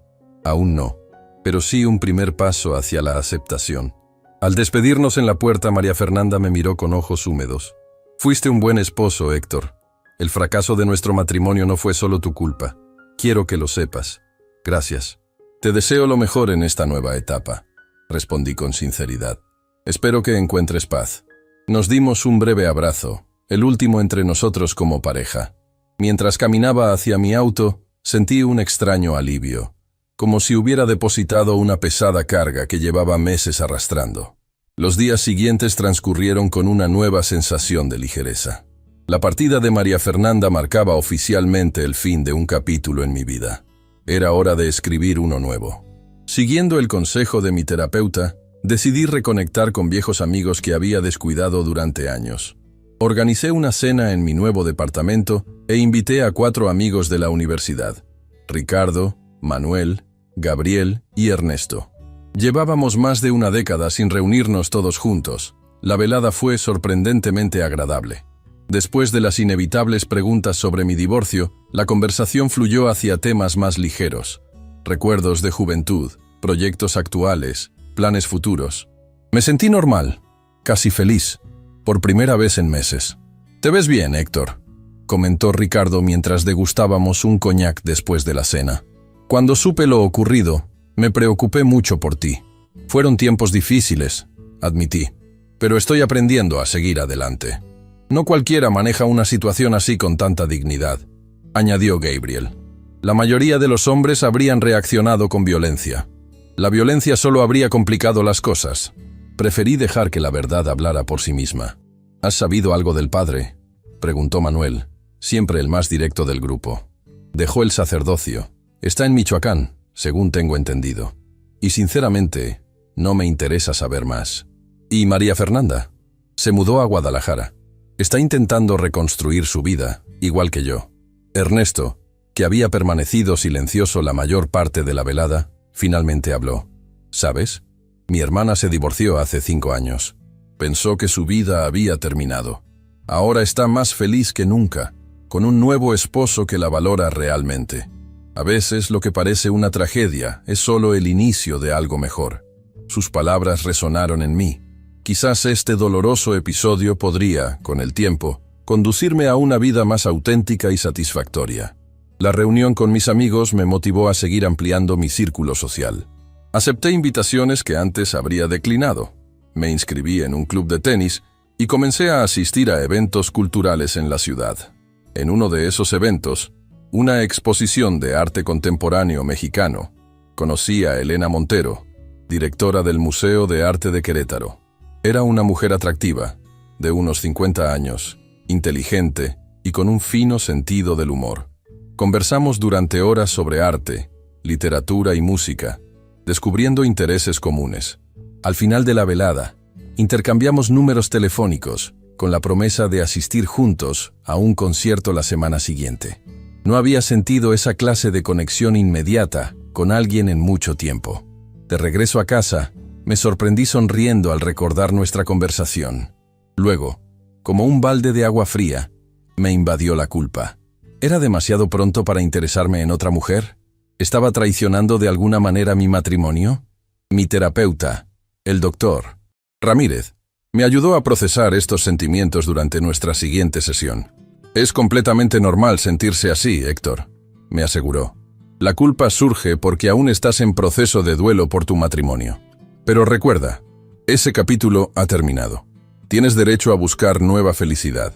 aún no, pero sí un primer paso hacia la aceptación. Al despedirnos en la puerta, María Fernanda me miró con ojos húmedos. Fuiste un buen esposo, Héctor. El fracaso de nuestro matrimonio no fue solo tu culpa. Quiero que lo sepas. Gracias. Te deseo lo mejor en esta nueva etapa, respondí con sinceridad. Espero que encuentres paz. Nos dimos un breve abrazo, el último entre nosotros como pareja. Mientras caminaba hacia mi auto, sentí un extraño alivio, como si hubiera depositado una pesada carga que llevaba meses arrastrando. Los días siguientes transcurrieron con una nueva sensación de ligereza. La partida de María Fernanda marcaba oficialmente el fin de un capítulo en mi vida. Era hora de escribir uno nuevo. Siguiendo el consejo de mi terapeuta, decidí reconectar con viejos amigos que había descuidado durante años. Organicé una cena en mi nuevo departamento e invité a 4 amigos de la universidad: Ricardo, Manuel, Gabriel y Ernesto. Llevábamos más de una década sin reunirnos todos juntos. La velada fue sorprendentemente agradable. Después de las inevitables preguntas sobre mi divorcio, la conversación fluyó hacia temas más ligeros. Recuerdos de juventud, proyectos actuales, planes futuros. Me sentí normal, casi feliz, por primera vez en meses. «Te ves bien, Héctor», comentó Ricardo mientras degustábamos un coñac después de la cena. «Cuando supe lo ocurrido, me preocupé mucho por ti. Fueron tiempos difíciles, admití, pero estoy aprendiendo a seguir adelante. No cualquiera maneja una situación así con tanta dignidad», añadió Gabriel. «La mayoría de los hombres habrían reaccionado con violencia. La violencia solo habría complicado las cosas. Preferí dejar que la verdad hablara por sí misma». «¿Has sabido algo del padre?», preguntó Manuel, siempre el más directo del grupo. «Dejó el sacerdocio. Está en Michoacán, según tengo entendido. Y sinceramente, no me interesa saber más». «¿Y María Fernanda?». «Se mudó a Guadalajara. Está intentando reconstruir su vida, igual que yo». Ernesto, que había permanecido silencioso la mayor parte de la velada, finalmente habló. «¿Sabes? Mi hermana se divorció hace 5 años. Pensó que su vida había terminado. Ahora está más feliz que nunca, con un nuevo esposo que la valora realmente. A veces lo que parece una tragedia es solo el inicio de algo mejor». Sus palabras resonaron en mí. Quizás este doloroso episodio podría, con el tiempo, conducirme a una vida más auténtica y satisfactoria. La reunión con mis amigos me motivó a seguir ampliando mi círculo social. Acepté invitaciones que antes habría declinado. Me inscribí en un club de tenis y comencé a asistir a eventos culturales en la ciudad. En uno de esos eventos, una exposición de arte contemporáneo mexicano, conocí a Elena Montero, directora del Museo de Arte de Querétaro. Era una mujer atractiva, de unos 50 años, inteligente y con un fino sentido del humor. Conversamos durante horas sobre arte, literatura y música, descubriendo intereses comunes. Al final de la velada, intercambiamos números telefónicos, con la promesa de asistir juntos a un concierto la semana siguiente. No había sentido esa clase de conexión inmediata con alguien en mucho tiempo. De regreso a casa, me sorprendí sonriendo al recordar nuestra conversación. Luego, como un balde de agua fría, me invadió la culpa. ¿Era demasiado pronto para interesarme en otra mujer? ¿Estaba traicionando de alguna manera mi matrimonio? Mi terapeuta, el doctor Ramírez, me ayudó a procesar estos sentimientos durante nuestra siguiente sesión. «Es completamente normal sentirse así, Héctor», me aseguró. «La culpa surge porque aún estás en proceso de duelo por tu matrimonio. Pero recuerda, ese capítulo ha terminado. Tienes derecho a buscar nueva felicidad».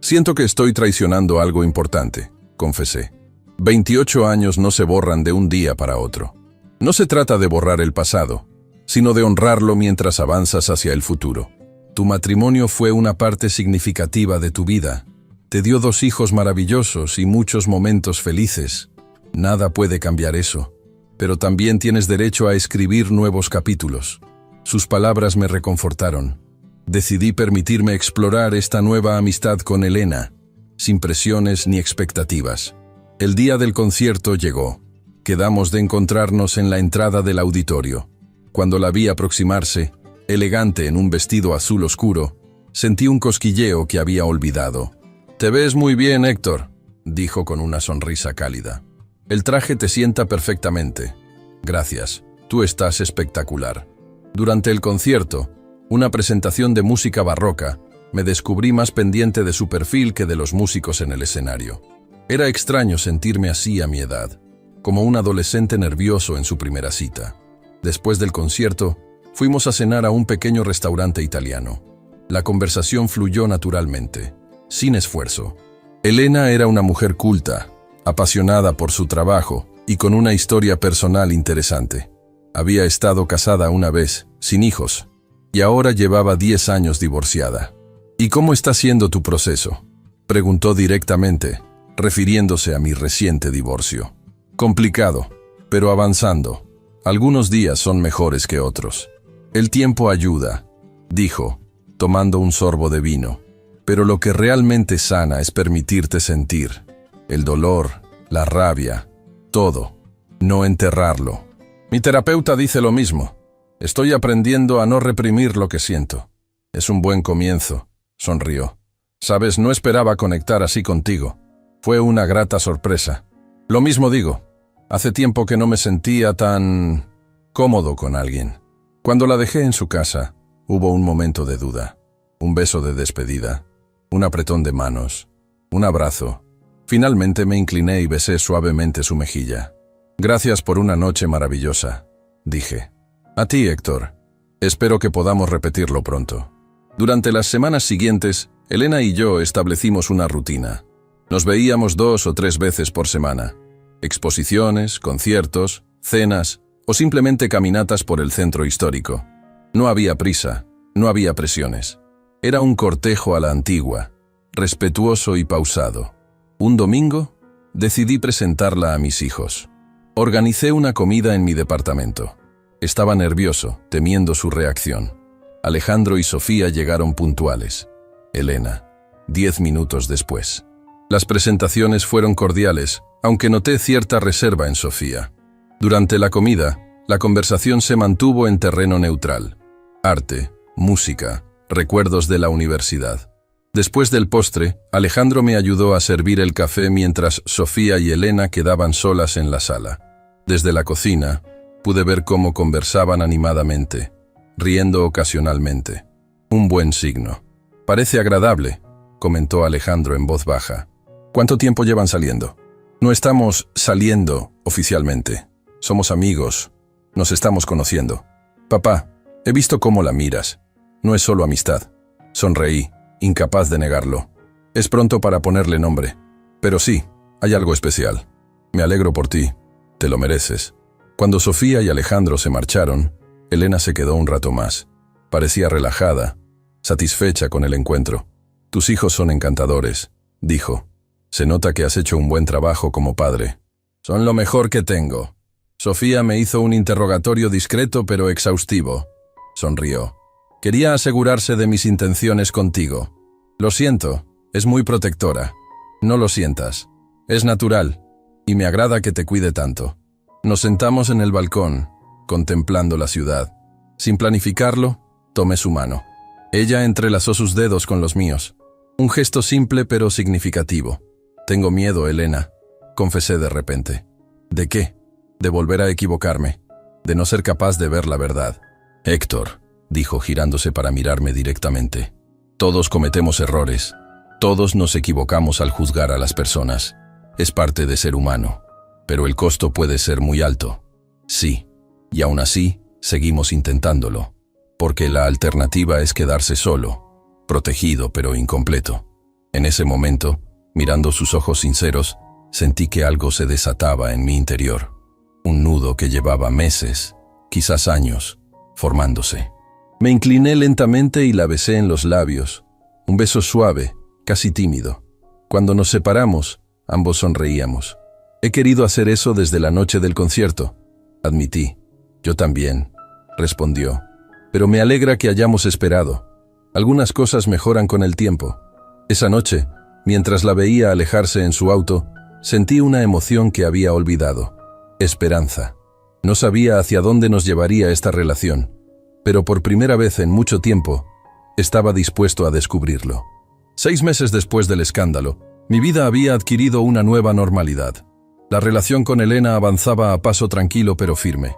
«Siento que estoy traicionando algo importante», confesé. 28 años no se borran de un día para otro. No se trata de borrar el pasado, sino de honrarlo mientras avanzas hacia el futuro. Tu matrimonio fue una parte significativa de tu vida. Te dio 2 hijos maravillosos y muchos momentos felices. Nada puede cambiar eso, pero también tienes derecho a escribir nuevos capítulos. Sus palabras me reconfortaron. Decidí permitirme explorar esta nueva amistad con Elena, sin presiones ni expectativas. El día del concierto llegó. Quedamos de encontrarnos en la entrada del auditorio. Cuando la vi aproximarse, elegante en un vestido azul oscuro, sentí un cosquilleo que había olvidado. «Te ves muy bien, Héctor», dijo con una sonrisa cálida. «El traje te sienta perfectamente». «Gracias, tú estás espectacular». Durante el concierto, una presentación de música barroca, me descubrí más pendiente de su perfil que de los músicos en el escenario. Era extraño sentirme así a mi edad, como un adolescente nervioso en su primera cita. Después del concierto, fuimos a cenar a un pequeño restaurante italiano. La conversación fluyó naturalmente, sin esfuerzo. Elena era una mujer culta, apasionada por su trabajo y con una historia personal interesante. Había estado casada una vez, sin hijos, y ahora llevaba 10 años divorciada. «¿Y cómo está siendo tu proceso?», preguntó directamente, refiriéndose a mi reciente divorcio. «Complicado, pero avanzando. Algunos días son mejores que otros. El tiempo ayuda», dijo, tomando un sorbo de vino. «Pero lo que realmente sana es permitirte sentir. El dolor, la rabia, todo. no enterrarlo. Mi terapeuta dice lo mismo. Estoy aprendiendo a no reprimir lo que siento. Es un buen comienzo, sonrió. Sabes, no esperaba conectar así contigo. Fue una grata sorpresa. Lo mismo digo. Hace tiempo que no me sentía tan cómodo con alguien. Cuando la dejé en su casa, hubo un momento de duda. Un beso de despedida. Un apretón de manos. Un abrazo. Finalmente me incliné y besé suavemente su mejilla. Gracias por una noche maravillosa, dije. A ti, Héctor. Espero que podamos repetirlo pronto. Durante las semanas siguientes, Elena y yo establecimos una rutina. Nos veíamos 2 o 3 veces por semana. Exposiciones, conciertos, cenas o simplemente caminatas por el centro histórico. No había prisa, no había presiones. Era un cortejo a la antigua, respetuoso y pausado. Un domingo, decidí presentarla a mis hijos. Organicé una comida en mi departamento. Estaba nervioso, temiendo su reacción. Alejandro y Sofía llegaron puntuales. Elena, 10 minutos después. Las presentaciones fueron cordiales, aunque noté cierta reserva en Sofía. Durante la comida, la conversación se mantuvo en terreno neutral. Arte, música, recuerdos de la universidad. Después del postre, Alejandro me ayudó a servir el café mientras Sofía y Elena quedaban solas en la sala. Desde la cocina, pude ver cómo conversaban animadamente, riendo ocasionalmente. Un buen signo. Parece agradable, comentó Alejandro en voz baja. ¿Cuánto tiempo llevan saliendo? No estamos saliendo oficialmente. Somos amigos. Nos estamos conociendo. Papá, he visto cómo la miras. No es solo amistad. Sonreí, incapaz de negarlo. Es pronto para ponerle nombre. Pero sí, hay algo especial. Me alegro por ti. Te lo mereces. Cuando Sofía y Alejandro se marcharon, Elena se quedó un rato más. Parecía relajada, satisfecha con el encuentro. Tus hijos son encantadores, dijo. Se nota que has hecho un buen trabajo como padre. Son lo mejor que tengo. Sofía me hizo un interrogatorio discreto pero exhaustivo. Sonrió. Quería asegurarse de mis intenciones contigo. Lo siento, es muy protectora. No lo sientas. Es natural, y me agrada que te cuide tanto. Nos sentamos en el balcón, contemplando la ciudad. Sin planificarlo, tomé su mano. Ella entrelazó sus dedos con los míos. Un gesto simple pero significativo. Tengo miedo, Elena, confesé de repente. ¿De qué? De volver a equivocarme. De no ser capaz de ver la verdad. Héctor, dijo girándose para mirarme directamente. Todos cometemos errores. Todos nos equivocamos al juzgar a las personas. Es parte de ser humano. Pero el costo puede ser muy alto. Sí, y aún así, seguimos intentándolo. Porque la alternativa es quedarse solo, protegido pero incompleto. En ese momento, mirando sus ojos sinceros, sentí que algo se desataba en mi interior. Un nudo que llevaba meses, quizás años, formándose. Me incliné lentamente y la besé en los labios. Un beso suave, casi tímido. Cuando nos separamos, ambos sonreíamos. He querido hacer eso desde la noche del concierto, admití. Yo también, respondió. Pero me alegra que hayamos esperado. Algunas cosas mejoran con el tiempo. Esa noche, mientras la veía alejarse en su auto, sentí una emoción que había olvidado. Esperanza. No sabía hacia dónde nos llevaría esta relación, pero por primera vez en mucho tiempo, estaba dispuesto a descubrirlo. 6 meses después del escándalo, mi vida había adquirido una nueva normalidad. La relación con Elena avanzaba a paso tranquilo pero firme.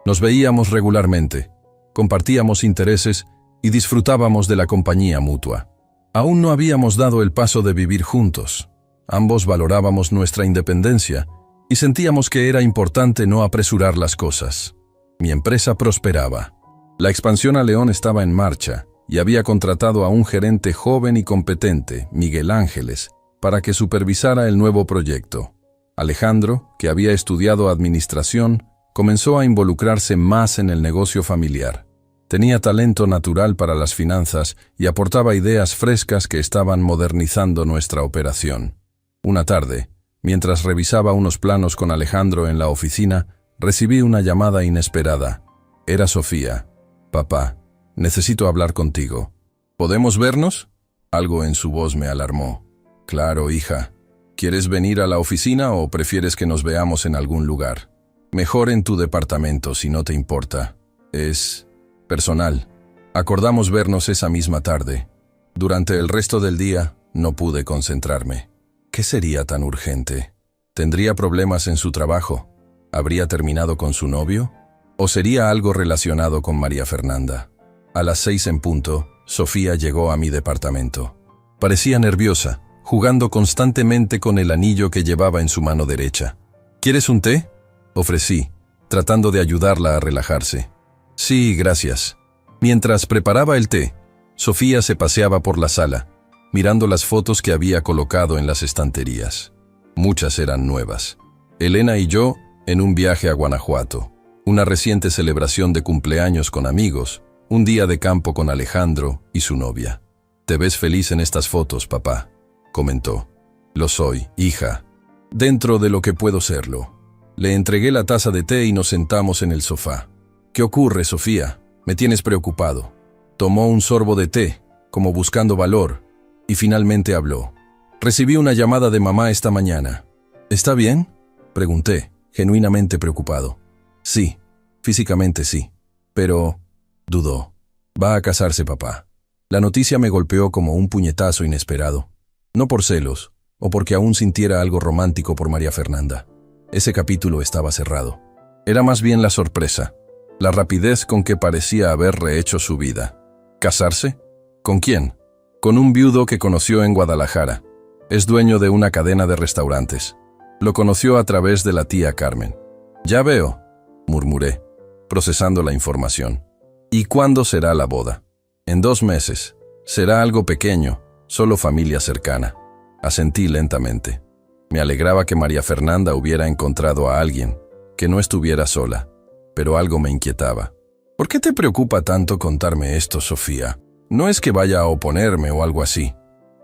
Nos veíamos regularmente, compartíamos intereses y disfrutábamos de la compañía mutua. Aún no habíamos dado el paso de vivir juntos. Ambos valorábamos nuestra independencia y sentíamos que era importante no apresurar las cosas. Mi empresa prosperaba. La expansión a León estaba en marcha y había contratado a un gerente joven y competente, Miguel Ángeles, para que supervisara el nuevo proyecto. Alejandro, que había estudiado administración, comenzó a involucrarse más en el negocio familiar. Tenía talento natural para las finanzas y aportaba ideas frescas que estaban modernizando nuestra operación. Una tarde, mientras revisaba unos planos con Alejandro en la oficina, recibí una llamada inesperada. Era Sofía. Papá, necesito hablar contigo. ¿Podemos vernos? Algo en su voz me alarmó. Claro, hija. ¿Quieres venir a la oficina o prefieres que nos veamos en algún lugar? Mejor en tu departamento, si no te importa. Es personal. Acordamos vernos esa misma tarde. Durante el resto del día, no pude concentrarme. ¿Qué sería tan urgente? ¿Tendría problemas en su trabajo? ¿Habría terminado con su novio? ¿O sería algo relacionado con María Fernanda? A las 6 en punto, Sofía llegó a mi departamento. Parecía nerviosa, jugando constantemente con el anillo que llevaba en su mano derecha. ¿Quieres un té?, ofrecí, tratando de ayudarla a relajarse. Sí, gracias. Mientras preparaba el té, Sofía se paseaba por la sala, mirando las fotos que había colocado en las estanterías. Muchas eran nuevas. Elena y yo en un viaje a Guanajuato, una reciente celebración de cumpleaños con amigos, un día de campo con Alejandro y su novia. «Te ves feliz en estas fotos, papá», comentó. «Lo soy, hija. Dentro de lo que puedo serlo». Le entregué la taza de té y nos sentamos en el sofá. «¿Qué ocurre, Sofía? Me tienes preocupado». Tomó un sorbo de té, como buscando valor, y finalmente habló. «Recibí una llamada de mamá esta mañana». «¿Está bien?», pregunté, genuinamente preocupado. «Sí, físicamente sí, pero…» dudó. «Va a casarse, papá». La noticia me golpeó como un puñetazo inesperado. No por celos, o porque aún sintiera algo romántico por María Fernanda. Ese capítulo estaba cerrado. Era más bien la sorpresa, la rapidez con que parecía haber rehecho su vida. ¿Casarse? ¿Con quién? Con un viudo que conoció en Guadalajara. Es dueño de una cadena de restaurantes. Lo conoció a través de la tía Carmen. «Ya veo», murmuré, procesando la información. «¿Y cuándo será la boda?» «En 2 meses. Será algo pequeño, solo familia cercana». Asentí lentamente. Me alegraba que María Fernanda hubiera encontrado a alguien, que no estuviera sola, pero algo me inquietaba. «¿Por qué te preocupa tanto contarme esto, Sofía? No es que vaya a oponerme o algo así».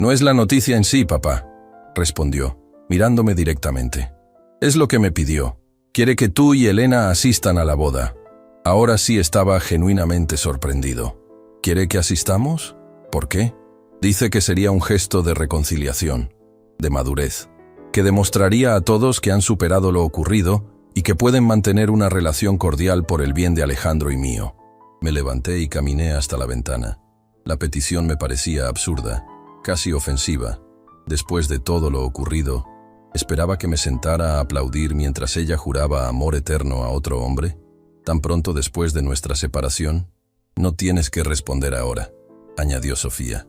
«No es la noticia en sí, papá», respondió, mirándome directamente. «Es lo que me pidió. Quiere que tú y Elena asistan a la boda». Ahora sí estaba genuinamente sorprendido. «¿Quiere que asistamos? ¿Por qué?» «Dice que sería un gesto de reconciliación, de madurez, que demostraría a todos que han superado lo ocurrido y que pueden mantener una relación cordial por el bien de Alejandro y mío». Me levanté y caminé hasta la ventana. La petición me parecía absurda, casi ofensiva. Después de todo lo ocurrido, ¿esperaba que me sentara a aplaudir mientras ella juraba amor eterno a otro hombre? ¿Tan pronto después de nuestra separación? «No tienes que responder ahora», añadió Sofía.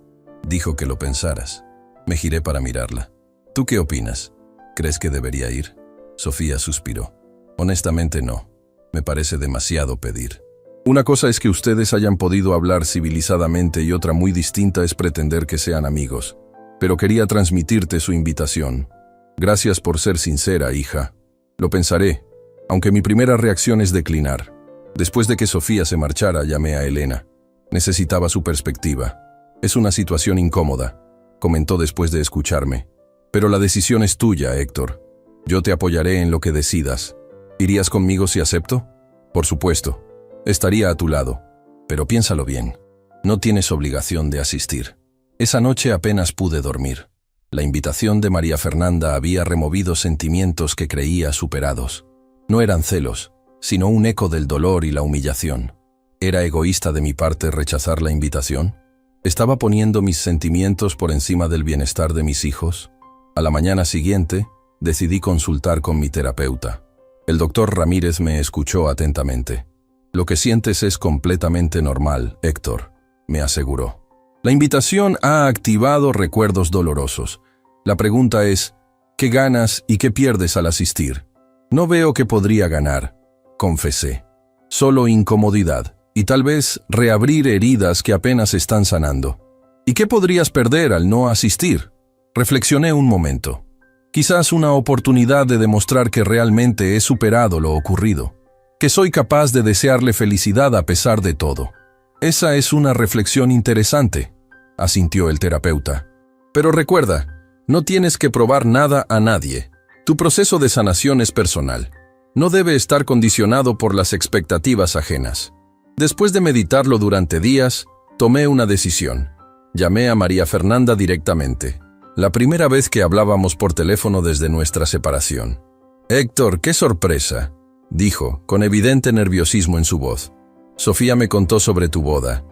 «Dijo que lo pensaras». Me giré para mirarla. «¿Tú qué opinas? ¿Crees que debería ir?» Sofía suspiró. «Honestamente no. Me parece demasiado pedir. Una cosa es que ustedes hayan podido hablar civilizadamente y otra muy distinta es pretender que sean amigos. Pero quería transmitirte su invitación. Gracias por ser sincera, hija. Lo pensaré, aunque mi primera reacción es declinar». Después de que Sofía se marchara, llamé a Elena. Necesitaba su perspectiva. «Es una situación incómoda», comentó después de escucharme. «Pero la decisión es tuya, Héctor. Yo te apoyaré en lo que decidas. ¿Irías conmigo si acepto?» «Por supuesto. Estaría a tu lado. Pero piénsalo bien. No tienes obligación de asistir». Esa noche apenas pude dormir. La invitación de María Fernanda había removido sentimientos que creía superados. No eran celos, sino un eco del dolor y la humillación. ¿Era egoísta de mi parte rechazar la invitación? ¿Estaba poniendo mis sentimientos por encima del bienestar de mis hijos? A la mañana siguiente, decidí consultar con mi terapeuta. El doctor Ramírez me escuchó atentamente. «Lo que sientes es completamente normal, Héctor», me aseguró. «La invitación ha activado recuerdos dolorosos. La pregunta es, ¿qué ganas y qué pierdes al asistir?» «No veo que podría ganar», confesé. «Solo incomodidad, y tal vez reabrir heridas que apenas están sanando». «¿Y qué podrías perder al no asistir?». Reflexioné un momento. «Quizás una oportunidad de demostrar que realmente he superado lo ocurrido, que soy capaz de desearle felicidad a pesar de todo». «Esa es una reflexión interesante», asintió el terapeuta. «Pero recuerda, no tienes que probar nada a nadie. Tu proceso de sanación es personal. No debe estar condicionado por las expectativas ajenas». Después de meditarlo durante días, tomé una decisión. Llamé a María Fernanda directamente. La primera vez que hablábamos por teléfono desde nuestra separación. «Héctor, qué sorpresa. dijo, con evidente nerviosismo en su voz. Sofía me contó sobre tu boda.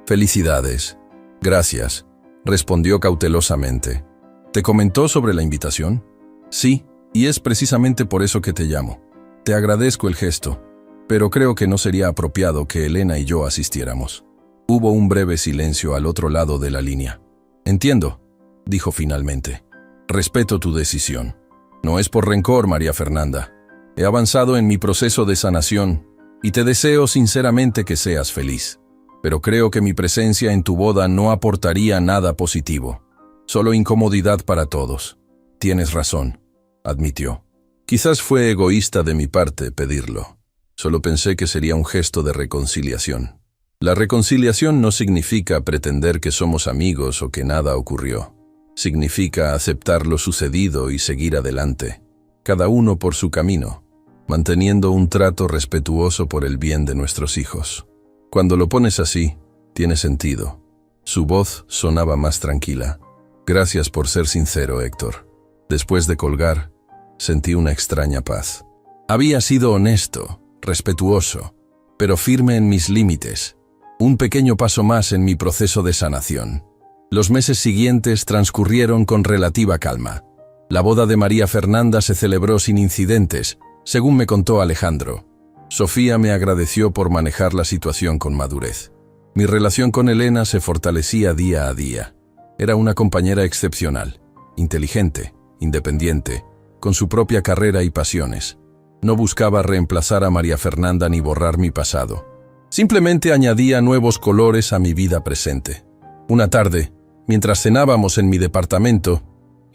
Felicidades. Gracias, respondió cautelosamente. ¿Te comentó sobre la invitación? Sí, y es precisamente por eso que te llamo. Te agradezco el gesto, pero creo que no sería apropiado que Elena y yo asistiéramos. Hubo un breve silencio al otro lado de la línea. Entiendo, dijo finalmente. Respeto tu decisión. No es por rencor, María Fernanda. He avanzado en mi proceso de sanación y te deseo sinceramente que seas feliz. Pero creo que mi presencia en tu boda no aportaría nada positivo. Solo incomodidad para todos. Tienes razón, admitió. Quizás fue egoísta de mi parte pedirlo. Solo pensé que sería un gesto de reconciliación. La reconciliación no significa pretender que somos amigos o que nada ocurrió. Significa aceptar lo sucedido y seguir adelante, cada uno por su camino, manteniendo un trato respetuoso por el bien de nuestros hijos. Cuando lo pones así, tiene sentido. Su voz sonaba más tranquila. Gracias por ser sincero, Héctor. Después de colgar, sentí una extraña paz. Había sido honesto, respetuoso, pero firme en mis límites. Un pequeño paso más en mi proceso de sanación. Los meses siguientes transcurrieron con relativa calma. La boda de María Fernanda se celebró sin incidentes, según me contó Alejandro. Sofía me agradeció por manejar la situación con madurez. Mi relación con Elena se fortalecía día a día. Era una compañera excepcional, inteligente, independiente, con su propia carrera y pasiones. No buscaba reemplazar a María Fernanda ni borrar mi pasado. Simplemente añadía nuevos colores a mi vida presente. Una tarde, mientras cenábamos en mi departamento,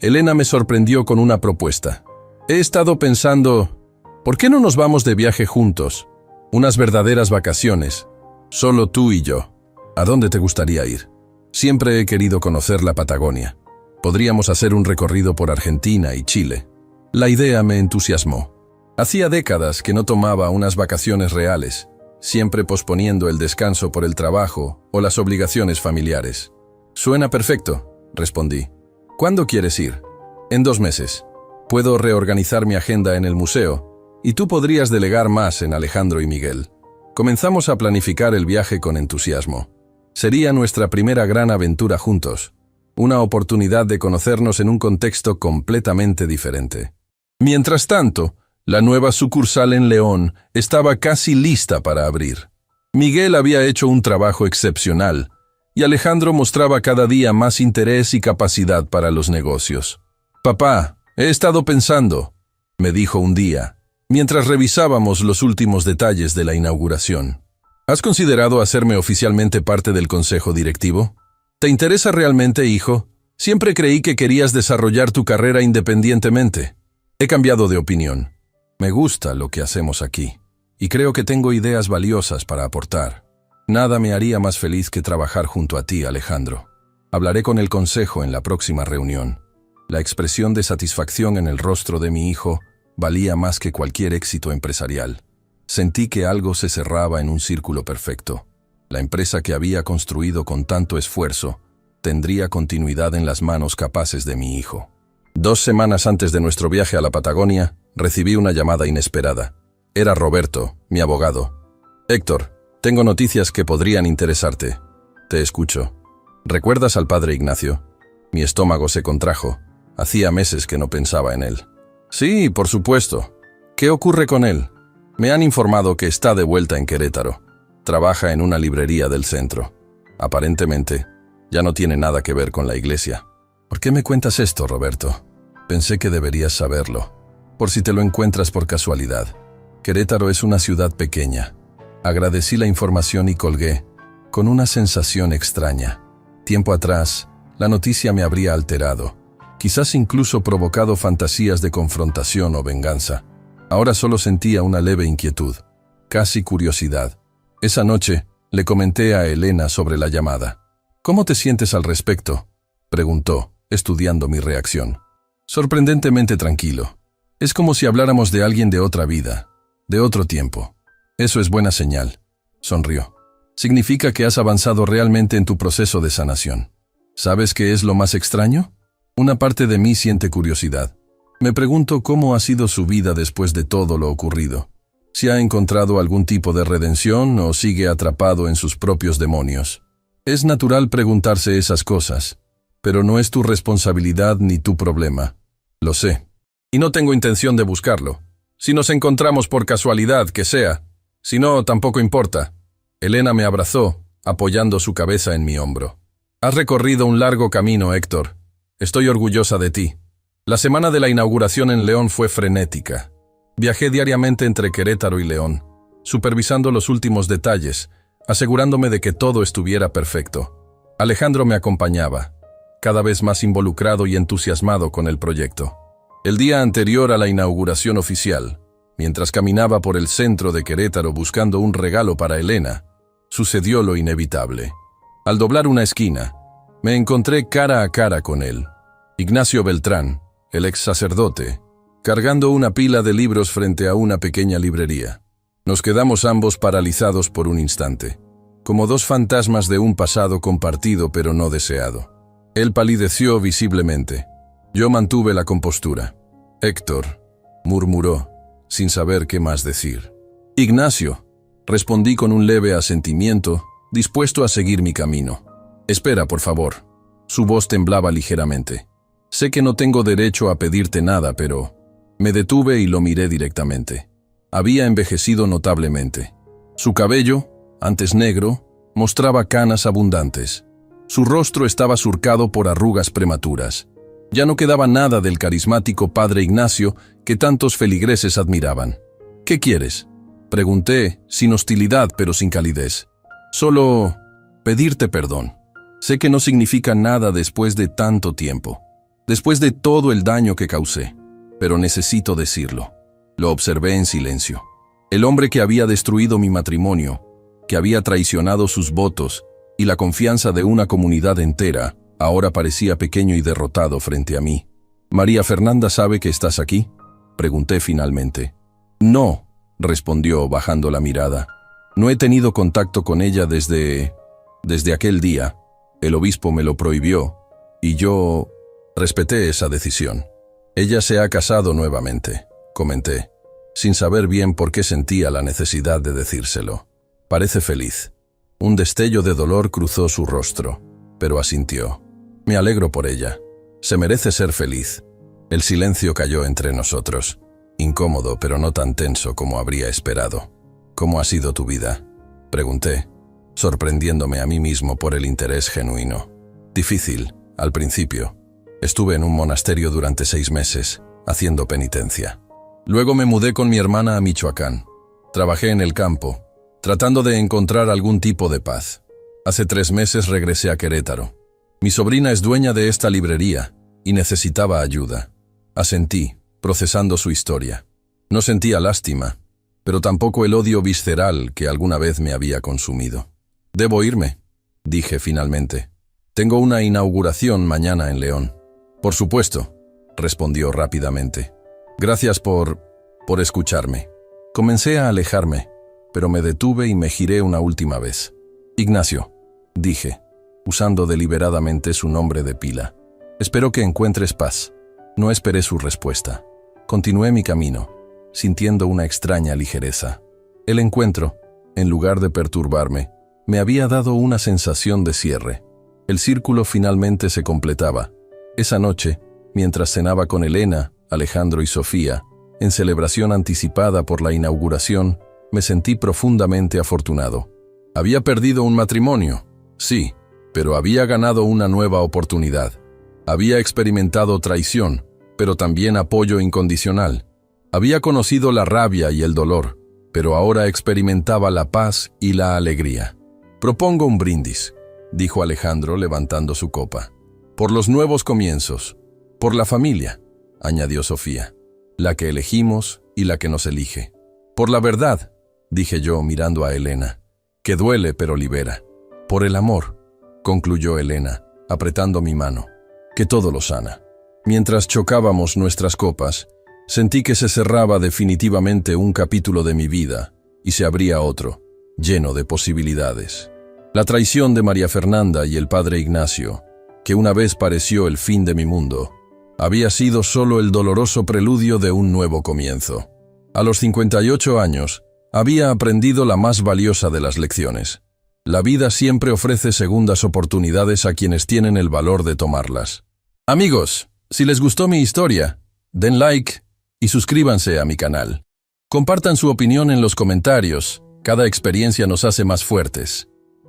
Elena me sorprendió con una propuesta. He estado pensando, ¿por qué no nos vamos de viaje juntos? Unas verdaderas vacaciones, solo tú y yo. ¿A dónde te gustaría ir? Siempre he querido conocer la Patagonia. Podríamos hacer un recorrido por Argentina y Chile. La idea me entusiasmó. Hacía décadas que no tomaba unas vacaciones reales, siempre posponiendo el descanso por el trabajo o las obligaciones familiares. Suena perfecto, respondí. ¿Cuándo quieres ir? En 2 meses. Puedo reorganizar mi agenda en el museo y tú podrías delegar más en Alejandro y Miguel. Comenzamos a planificar el viaje con entusiasmo. Sería nuestra primera gran aventura juntos, una oportunidad de conocernos en un contexto completamente diferente. Mientras tanto, la nueva sucursal en León estaba casi lista para abrir. Miguel había hecho un trabajo excepcional y Alejandro mostraba cada día más interés y capacidad para los negocios. «Papá, he estado pensando», me dijo un día, mientras revisábamos los últimos detalles de la inauguración. ¿Has considerado hacerme oficialmente parte del consejo directivo? ¿Te interesa realmente, hijo? Siempre creí que querías desarrollar tu carrera independientemente. He cambiado de opinión. Me gusta lo que hacemos aquí, y creo que tengo ideas valiosas para aportar. Nada me haría más feliz que trabajar junto a ti, Alejandro. Hablaré con el consejo en la próxima reunión. La expresión de satisfacción en el rostro de mi hijo valía más que cualquier éxito empresarial. Sentí que algo se cerraba en un círculo perfecto. La empresa que había construido con tanto esfuerzo tendría continuidad en las manos capaces de mi hijo. 2 semanas antes de nuestro viaje a la Patagonia, recibí una llamada inesperada. Era Roberto, mi abogado. «Héctor, tengo noticias que podrían interesarte». «Te escucho». «¿Recuerdas al padre Ignacio?» Mi estómago se contrajo. Hacía meses que no pensaba en él. «Sí, por supuesto. ¿Qué ocurre con él?» «Me han informado que está de vuelta en Querétaro. Trabaja en una librería del centro. Aparentemente, ya no tiene nada que ver con la iglesia». «¿Por qué me cuentas esto, Roberto? Pensé que deberías saberlo. Por si te lo encuentras por casualidad. Querétaro es una ciudad pequeña». Agradecí la información y colgué, con una sensación extraña. Tiempo atrás, la noticia me habría alterado, quizás incluso provocado fantasías de confrontación o venganza. Ahora solo sentía una leve inquietud, casi curiosidad. Esa noche, le comenté a Elena sobre la llamada. «¿Cómo te sientes al respecto?», preguntó, estudiando mi reacción. «Sorprendentemente tranquilo. Es como si habláramos de alguien de otra vida, de otro tiempo». «Eso es buena señal», sonrió. «Significa que has avanzado realmente en tu proceso de sanación. ¿Sabes qué es lo más extraño? Una parte de mí siente curiosidad. Me pregunto cómo ha sido su vida después de todo lo ocurrido. si ha encontrado algún tipo de redención o sigue atrapado en sus propios demonios. Es natural preguntarse esas cosas, pero no es tu responsabilidad ni tu problema. Lo sé. Y no tengo intención de buscarlo. Si nos encontramos por casualidad, que sea. Si no, tampoco importa. Elena me abrazó, apoyando su cabeza en mi hombro. Has recorrido un largo camino, Héctor. Estoy orgullosa de ti. La semana de la inauguración en León fue frenética. Viajé diariamente entre Querétaro y León, supervisando los últimos detalles, asegurándome de que todo estuviera perfecto. Alejandro me acompañaba, cada vez más involucrado y entusiasmado con el proyecto. El día anterior a la inauguración oficial, mientras caminaba por el centro de Querétaro buscando un regalo para Elena, sucedió lo inevitable. Al doblar una esquina, me encontré cara a cara con él, Ignacio Beltrán, el ex sacerdote, cargando una pila de libros frente a una pequeña librería. Nos quedamos ambos paralizados por un instante, como dos fantasmas de un pasado compartido pero no deseado. Él palideció visiblemente. Yo mantuve la compostura. Héctor, murmuró, sin saber qué más decir. Ignacio, respondí con un leve asentimiento, dispuesto a seguir mi camino. Espera, por favor. Su voz temblaba ligeramente. Sé que no tengo derecho a pedirte nada, pero... Me detuve y lo miré directamente. Había envejecido notablemente. Su cabello, antes negro, mostraba canas abundantes. Su rostro estaba surcado por arrugas prematuras. Ya no quedaba nada del carismático padre Ignacio que tantos feligreses admiraban. ¿Qué quieres?, pregunté, sin hostilidad pero sin calidez. Solo pedirte perdón. Sé que no significa nada después de tanto tiempo, después de todo el daño que causé, pero necesito decirlo. Lo observé en silencio. El hombre que había destruido mi matrimonio, que había traicionado sus votos y la confianza de una comunidad entera, ahora parecía pequeño y derrotado frente a mí. «¿María Fernanda sabe que estás aquí?», pregunté finalmente. «No», respondió bajando la mirada. «No he tenido contacto con ella desde aquel día. El obispo me lo prohibió, y yo respeté esa decisión. Ella se ha casado nuevamente», comenté, sin saber bien por qué sentía la necesidad de decírselo. «Parece feliz». Un destello de dolor cruzó su rostro, pero asintió. «Me alegro por ella. Se merece ser feliz». El silencio cayó entre nosotros, incómodo pero no tan tenso como habría esperado. «¿Cómo ha sido tu vida?», pregunté, sorprendiéndome a mí mismo por el interés genuino. «Difícil, al principio. Estuve en un monasterio durante 6 meses, haciendo penitencia. Luego me mudé con mi hermana a Michoacán. Trabajé en el campo, tratando de encontrar algún tipo de paz. Hace 3 meses regresé a Querétaro. Mi sobrina es dueña de esta librería y necesitaba ayuda». Asentí, procesando su historia. No sentía lástima, pero tampoco el odio visceral que alguna vez me había consumido. «Debo irme», dije finalmente. «Tengo una inauguración mañana en León». «Por supuesto», respondió rápidamente. «Gracias por escucharme». Comencé a alejarme, pero me detuve y me giré una última vez. «Ignacio», dije, usando deliberadamente su nombre de pila. «Espero que encuentres paz». No esperé su respuesta. Continué mi camino, sintiendo una extraña ligereza. El encuentro, en lugar de perturbarme, me había dado una sensación de cierre. El círculo finalmente se completaba. Esa noche, mientras cenaba con Elena, Alejandro y Sofía, en celebración anticipada por la inauguración, me sentí profundamente afortunado. Había perdido un matrimonio, sí, pero había ganado una nueva oportunidad. Había experimentado traición, pero también apoyo incondicional. Había conocido la rabia y el dolor, pero ahora experimentaba la paz y la alegría. «Propongo un brindis», dijo Alejandro levantando su copa. «Por los nuevos comienzos, por la familia», añadió Sofía, «la que elegimos y la que nos elige. Por la verdad», dije yo mirando a Elena, «que duele pero libera. Por el amor», concluyó Elena, apretando mi mano, «que todo lo sana». Mientras chocábamos nuestras copas, sentí que se cerraba definitivamente un capítulo de mi vida y se abría otro, lleno de posibilidades. La traición de María Fernanda y el padre Ignacio, que una vez pareció el fin de mi mundo, había sido solo el doloroso preludio de un nuevo comienzo. A los 58 años, Había aprendido la más valiosa de las lecciones. La vida siempre ofrece segundas oportunidades a quienes tienen el valor de tomarlas. Amigos, si les gustó mi historia, den like y suscríbanse a mi canal. Compartan su opinión en los comentarios. Cada experiencia nos hace más fuertes.